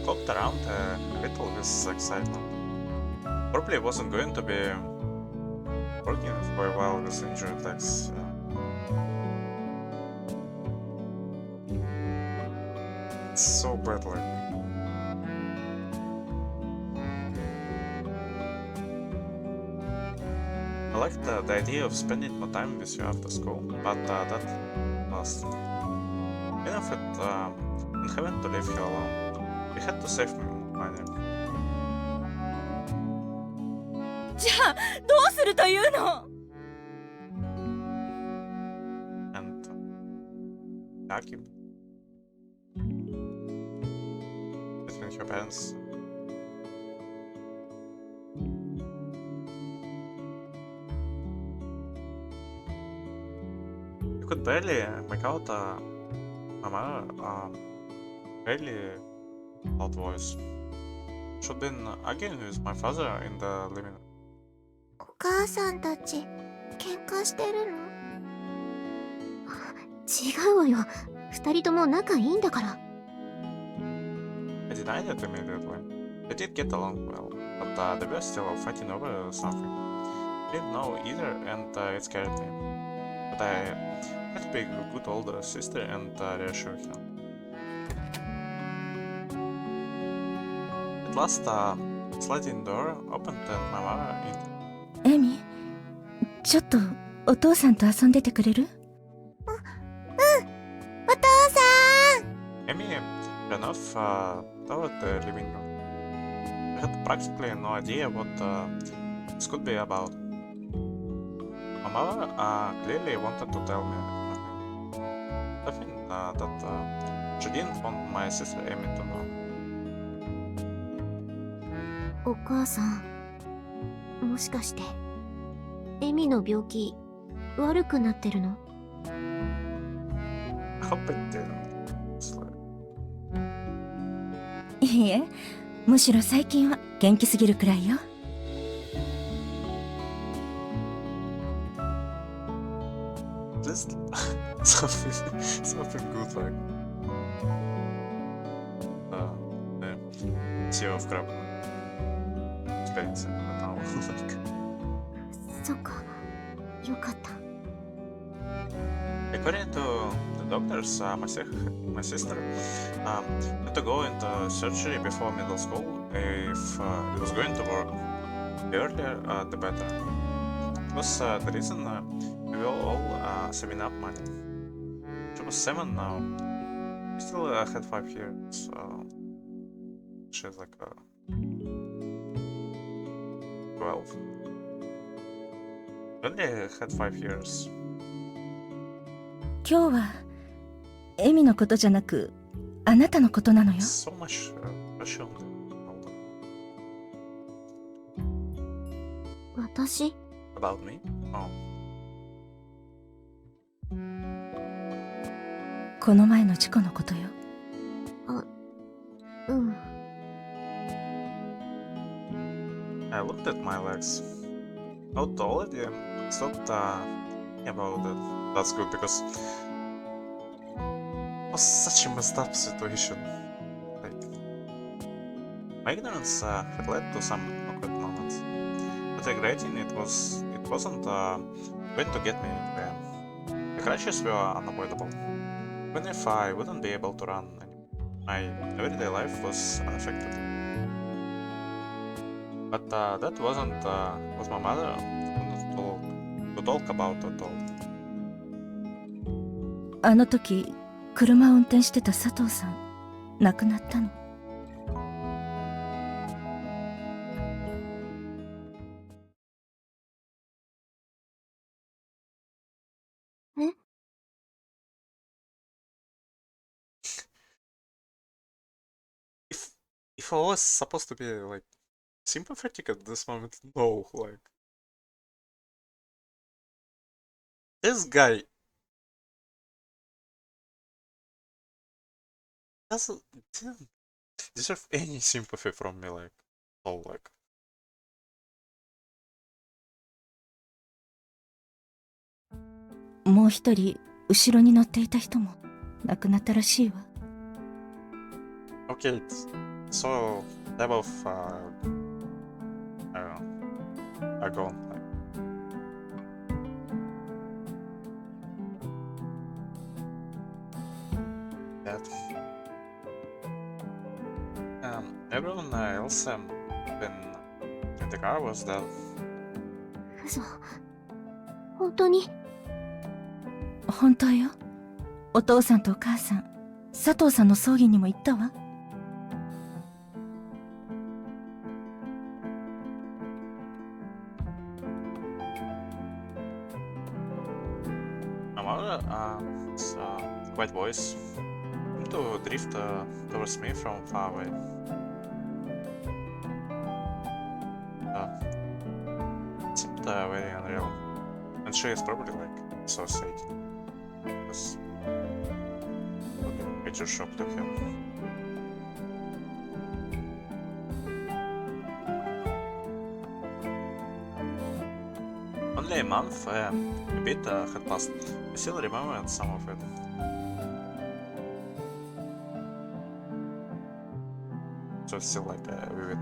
popped around a little with excitement. Probably wasn't going to be working for a while with injury attacks. It's so badly. I liked the idea of spending more time with you after school, but that passed. Benefit in having to leave you alone. We had to save money. じゃあどうするというの？ And Aki between her parents. You could barely make out Amara really loud voice. Should been arguing with my father in the living room. お母さんたち喧嘩してるの？違うわよ。二人とも仲いいんだから。I denied it immediately. They did get along well, but they were still fighting over something. I didn't know either, and it scared me. But I had to be a good older sister and reassure her. At last, sliding door opened and my mother entered. エミ、ちょっとお父さんと遊んでてくれる？お父さん。 Amy ran off toward the living room. I had practically no idea what this could be about. My mother clearly wanted to tell me something that she didn't want my sister Amy to know. お母さん、もしかしてエミの病気悪くなってるの？ I hope it didn't. It's like, いいえ、むしろ最近は元気すぎるくらいよ。just something good like CEO of Crab experience now. そっか、よかった。 According to the doctors, my sister had to go into surgery before middle school if it was going to work. The earlier, the better. It was the reason we were all saving up money. She was 7 now. We still had 5 years. She's like 12. Really had 5 years. 今日はエミのことじゃなくあなたのことなのよ。 So much pressure on them. 私？ About me? Oh. この前の事故のことよ。うん。 I looked at my legs. Not already stopped thinking about it. That's good because it was such a messed up situation. Like, my ignorance had led to some awkward moments, but regretting it wasn't going to get me anywhere. The crashes were unavoidable. Even if I wouldn't be able to run anymore, my everyday life was unaffected. But that wasn't what my mother wanted to talk about at all. あの時車を運転してた佐藤さん亡くなったの。え？ If I was supposed to be like sympathetic at this moment, no, like this guy didn't deserve any sympathy from me, like, oh, like. もう一人後ろに乗っていた人も亡くなったらしいわ。 Okay, so they both are gone. Like, that. Everyone else in the car was dead. 嘘。本当に？本当よ。お父さんとお母さん、佐藤さんの葬儀にも行ったわ。My mother, quiet voice, seemed to drift towards me from far away. It seemed very unreal, and she is probably like so sad. It was a major shock to her. only a month, a bit had passed. I still remember some of it. So it's still like a vivid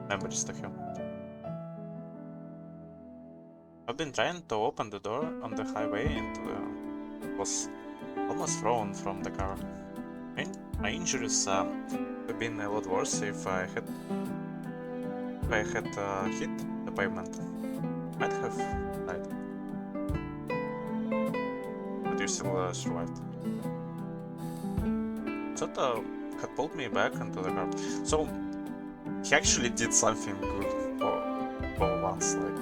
memories to him. I've been trying to open the door on the highway and was almost thrown from the car. My injuries would have been a lot worse if I had hit the pavement. Might have died. But you still survived. Souta had pulled me back into the car. So he actually did something good for once, like.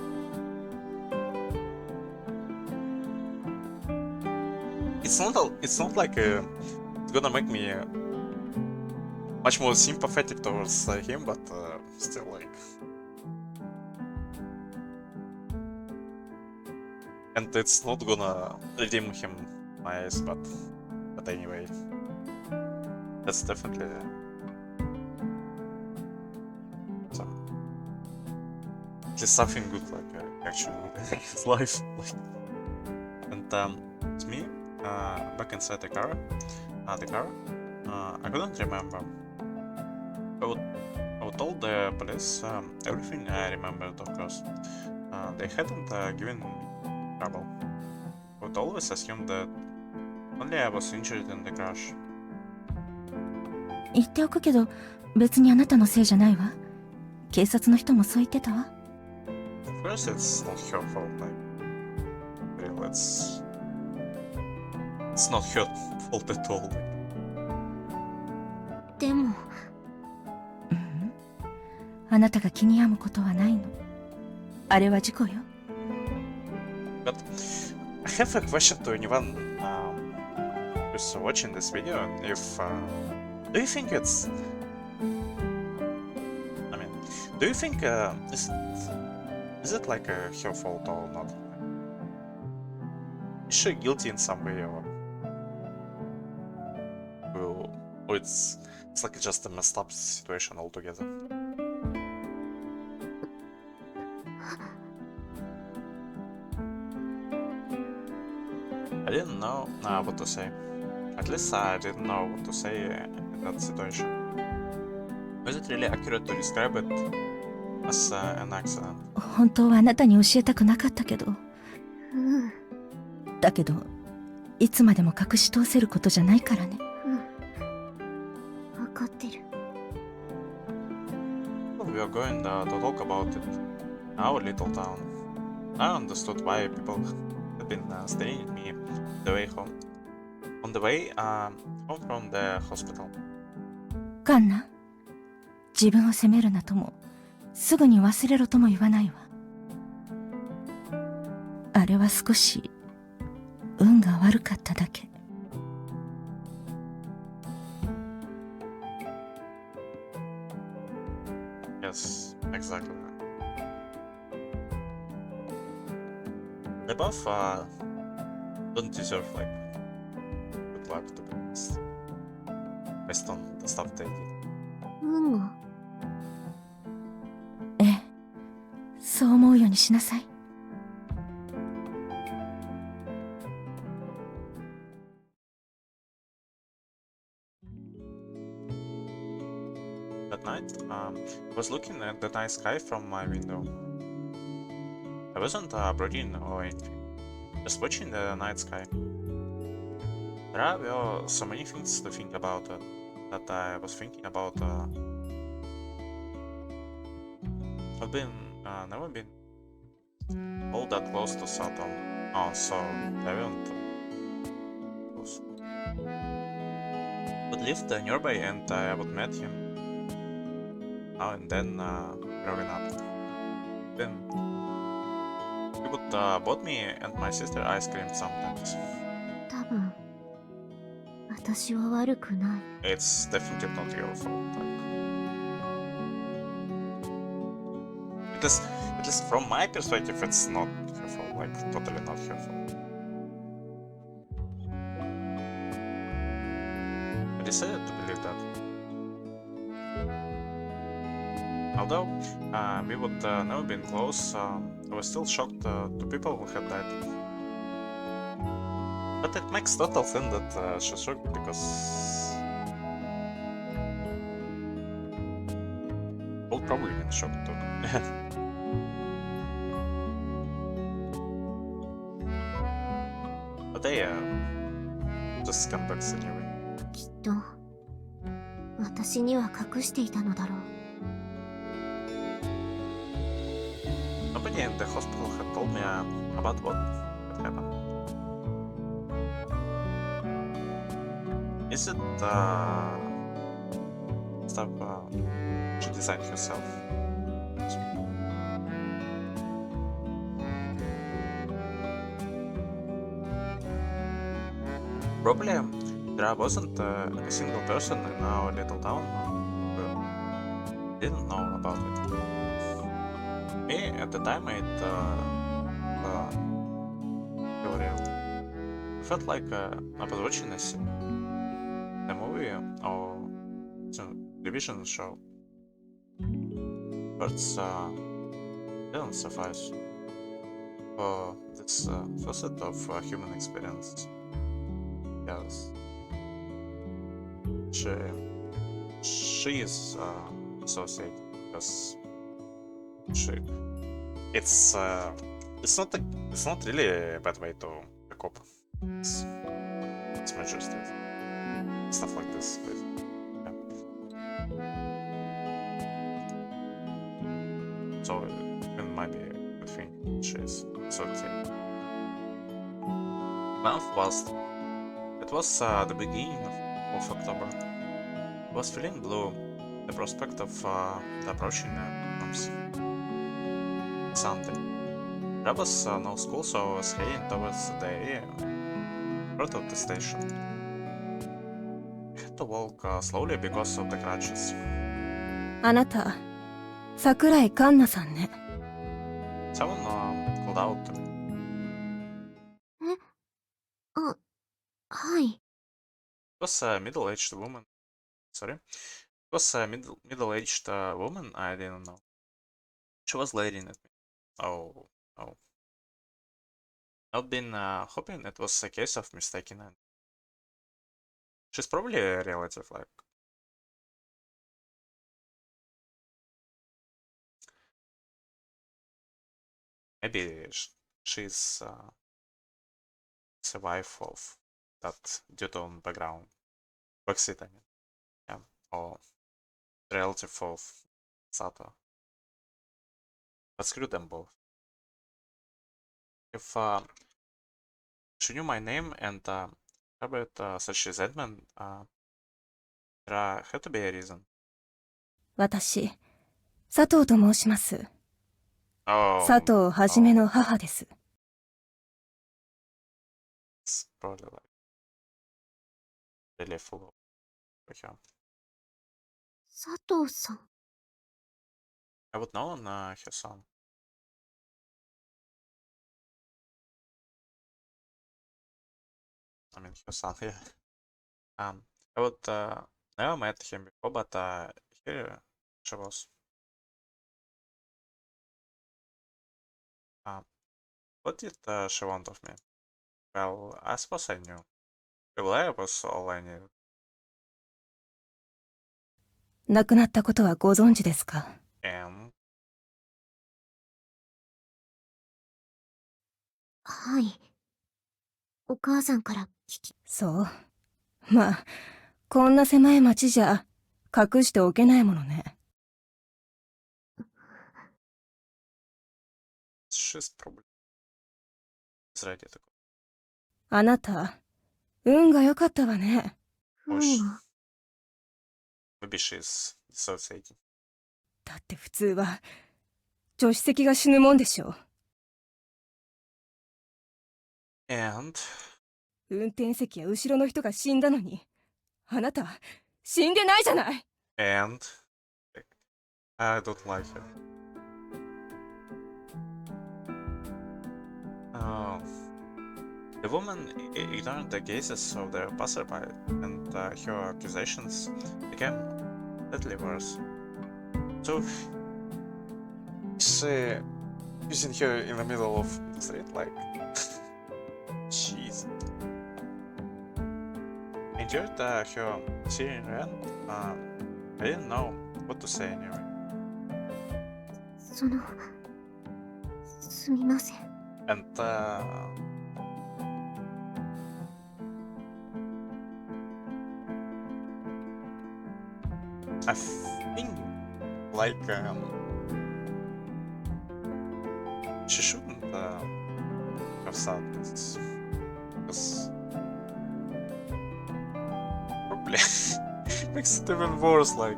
It's not like it's gonna make me much more sympathetic towards him, but still like. And it's not gonna redeem him in my eyes, but anyway, that's definitely at least something good, like actually in his life. Like. And it's me back inside the car. I couldn't remember. I would told the police everything I remembered, of course. They hadn't given me trouble. I would always assume that only I was injured in the crash. 言っておくけど、別にあなたのせいじゃないわ。警察の人もそう言ってたわ。Of course, it's not her fault. Like, really, it's not her fault at all. でも、あなたが気に病むことはないの。あれは事故よ。But I have a question to anyone who's watching this video. If do you think it's? I mean, do you think is it like her fault or not? Is she guilty in some way, or it's like just a messed up situation altogether? I didn't know what to say. At least I didn't know what to say in that situation. Is it really accurate to describe it as an accident? 本当はあなたに教えたくなかったけど。だけど、いつまでも隠し通せることじゃないからね。わかってる。We are going to talk about it in our little town. I understood why people had been staring at me the way home. On the way home from the hospital. カンナ、自分を責めるなとも、すぐに忘れろとも言わないわ。あれは少し運が悪かっただけ。Yes, exactly. They both don't deserve like good luck, to be honest, based on the stuff they did. 運が。ええ、そう思うようにしなさい。That night, I was looking at the night sky from my window. I wasn't brooding or anything, just watching the night sky. There were so many things to think about that I was thinking about. I've never been all that close to Souta. Oh, so I went close. Would live nearby and I would meet him now and then growing up. Then he would bought me and my sister ice cream sometimes. 多分、私は悪くない。It's definitely not your fault. At least from my perspective, it's not her fault. Like totally not her fault. I decided to believe that. Although we would never been close, I was still shocked to people who had died. But it makes total sense that she's shocked because we'll probably been shocked too. But they just come back anyway. きっと私には隠していたのだろう。 Nobody in the hospital had told me about what had happened. Is it stuff she designed herself? Probably there wasn't a single person in our little town who didn't know about it. Me, at the time, it felt real. It felt like I was watching a movie or television show. Words didn't suffice for this facet of human experience. Yes, she is associated because it's not really a bad way to cope. It's measures that stuff like this with. Yeah. So it might be a good thing she's associated. Month passed. It was the beginning of October. I was feeling blue. The prospect of the approaching comes. Sunday. There was no school, so I was heading towards the area in front of the station. I had to walk slowly because of the crutches. あなた、桜井環奈さんね。 Someone called out to me. あ、はい。 It was a middle-aged woman. Sorry. It was a middle-aged woman I didn't know. She was glaring at me. Oh, oh. I'd been hoping it was a case of mistaken identity. She's probably a relative, like. Maybe she's the wife of that dude on background. Backseat, I mean. Yeah. Or relative of Souta. But screw them both. If she knew my name and about such resentment, there had to be a reason. 私、佐藤と申します。 Oh, 佐藤はじめの母です。 it's probably like really full of for him. 佐藤さん。 I would know her son. I mean, her son, yeah. I would never met him before, but here she was. What did she want of me? Well, I suppose I knew. Well, was all I knew. 亡くなったことはご存知ですか？ And はい。お母さんから聞き。そう。まあ、こんな狭い町じゃ隠しておけないものね。 she's probably ready to go. あなた、運が良かったわね。運 Maybe が。 she's dissociating. だって普通は、助手席が死ぬもんでしょ。 And 運転席や後ろの人が死んだのに、あなた、死んでないじゃない。 I don't like her. The woman ignored the gazes of the passerby, and her accusations became deadly worse. So she using her in the middle of the street, like, jeez. Enjoyed her Syrian rant. I didn't know what to say anyway. すみません。 And I think like she shouldn't have said this because probably makes it even worse. Like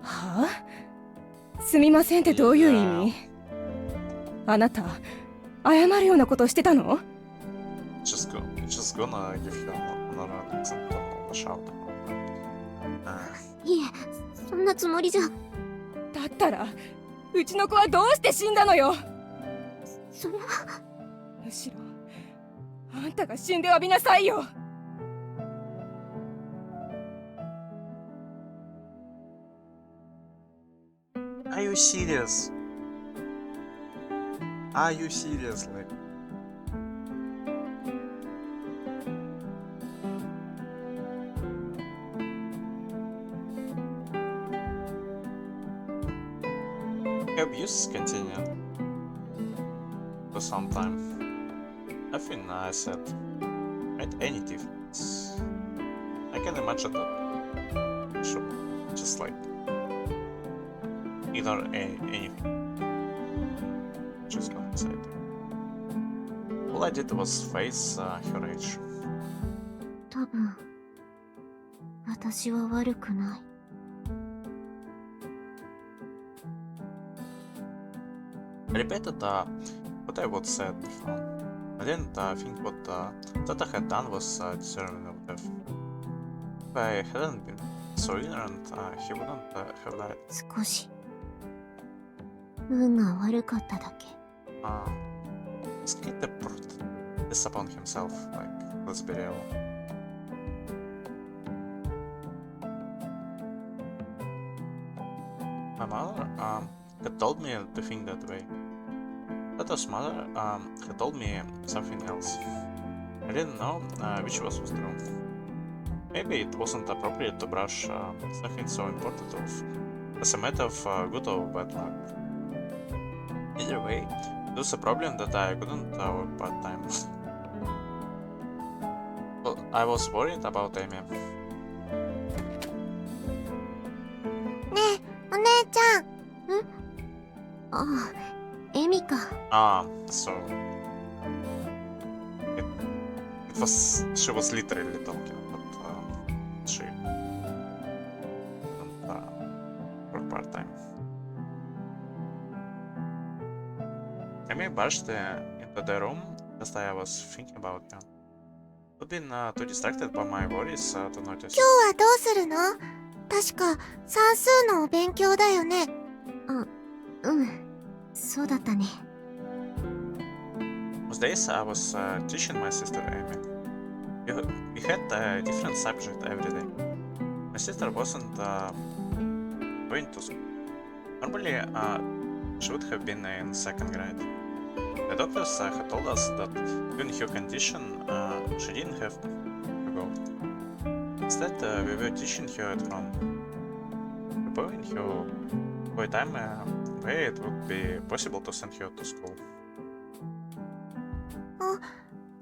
はあ、すみませんってどういう意味？あなた謝るようなことしてたの？ just gonna give her another example of the shout. いえ、そんなつもりじゃ。だったらうちの子はどうして死んだのよ。それはむしろあんたが死んで詫びなさいよ。Are you serious? Are you serious? Like, abuse continue for some time. I think I said made any difference. I can imagine that should just like either anything. Just go inside. All I did was face her age. 多分私は悪くない。I repeated what I would said before. I didn't think what Souta had done was deserving of death. If I hadn't been so ignorant, he wouldn't have died. 少し運が悪かっただけ。This kid brought this upon himself, like, let's be real. My mother had told me to think that way. Souta's mother had told me something else. I didn't know which was true. Maybe it wasn't appropriate to brush something so important off as a matter of good or bad luck. Either way, it was a problem that I couldn't work part-time. Well, I was worried about Amy. ねえ、お姉ちゃん。ああ、エミか。So she was literally talking, but she didn't work part-time. Amy barged into the room just as I was thinking about her. I'd been too distracted by my worries to notice. 今日はどうするの？確か算数のお勉強だよね。そうだったね。Those days I was teaching my sister Amy. We had a different subject every day. My sister wasn't going to school. Normally, she would have been in second grade. The doctors had told us that given her condition, she didn't have to go. Instead, we were teaching her at home, preparing her for a time where it would be possible to send her to school. あ、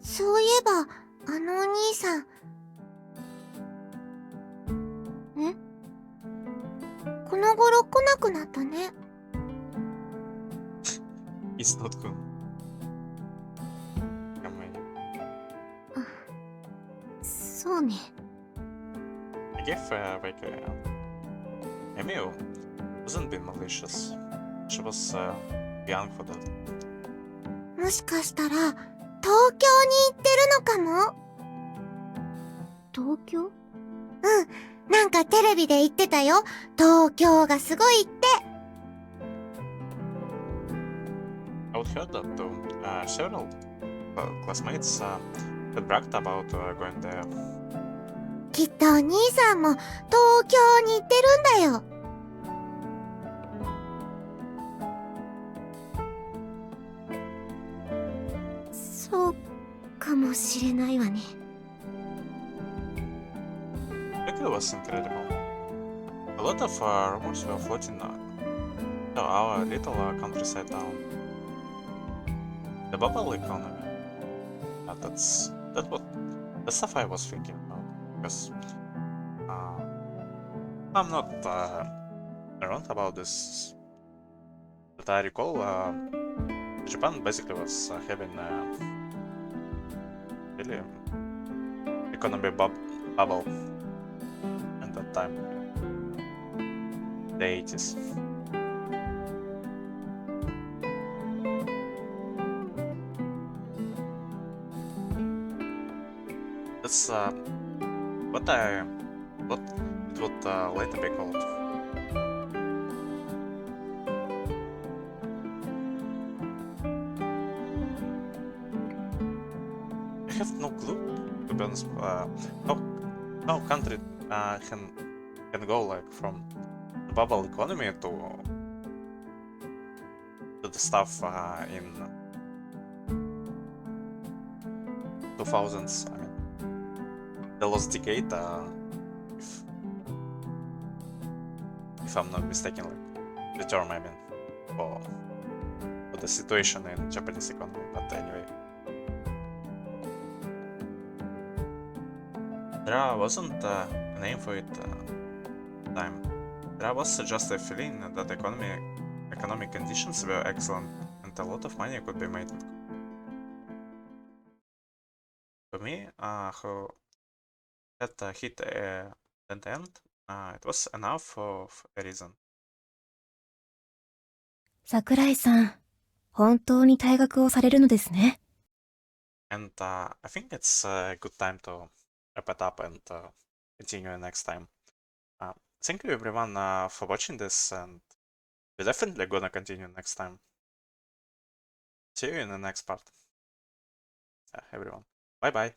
そういえばあのお兄さん。この頃来なくなったね。It's not good.そうね。I gave like Amy wasn't being malicious. She was young for that. もしかしたら東京に行ってるのかも。東京？なんかテレビで言ってたよ。東京がすごいって。I would heard that too. Several classmates had bragged about going there. きっとお兄さんも東京に行ってるんだよ。もしれないわね。It was incredible. A lot of rumors were floating to our little countryside town. The bubble economy. That's stuff I was thinking about. Because I'm not around about this, but I recall Japan basically was having a really economy bubble at that time, the 80s. That's what it would later be called. I have no clue, to be honest, how country can go like from the bubble economy to the stuff in 2000s. I mean, the lost decade, if I'm not mistaken, like the term I mean for the situation in Japanese economy. But anyway, there wasn't a name for it time. There was just a feeling that economic conditions were excellent and a lot of money could be made. For me, who had hit that end, it was enough of a reason. 桜井さん、本当に退学をされるのですね。And I think it's a good time to wrap it up and continue next time. Thank you everyone for watching this, and we're definitely gonna continue next time. See you in the next part. Everyone. Bye bye.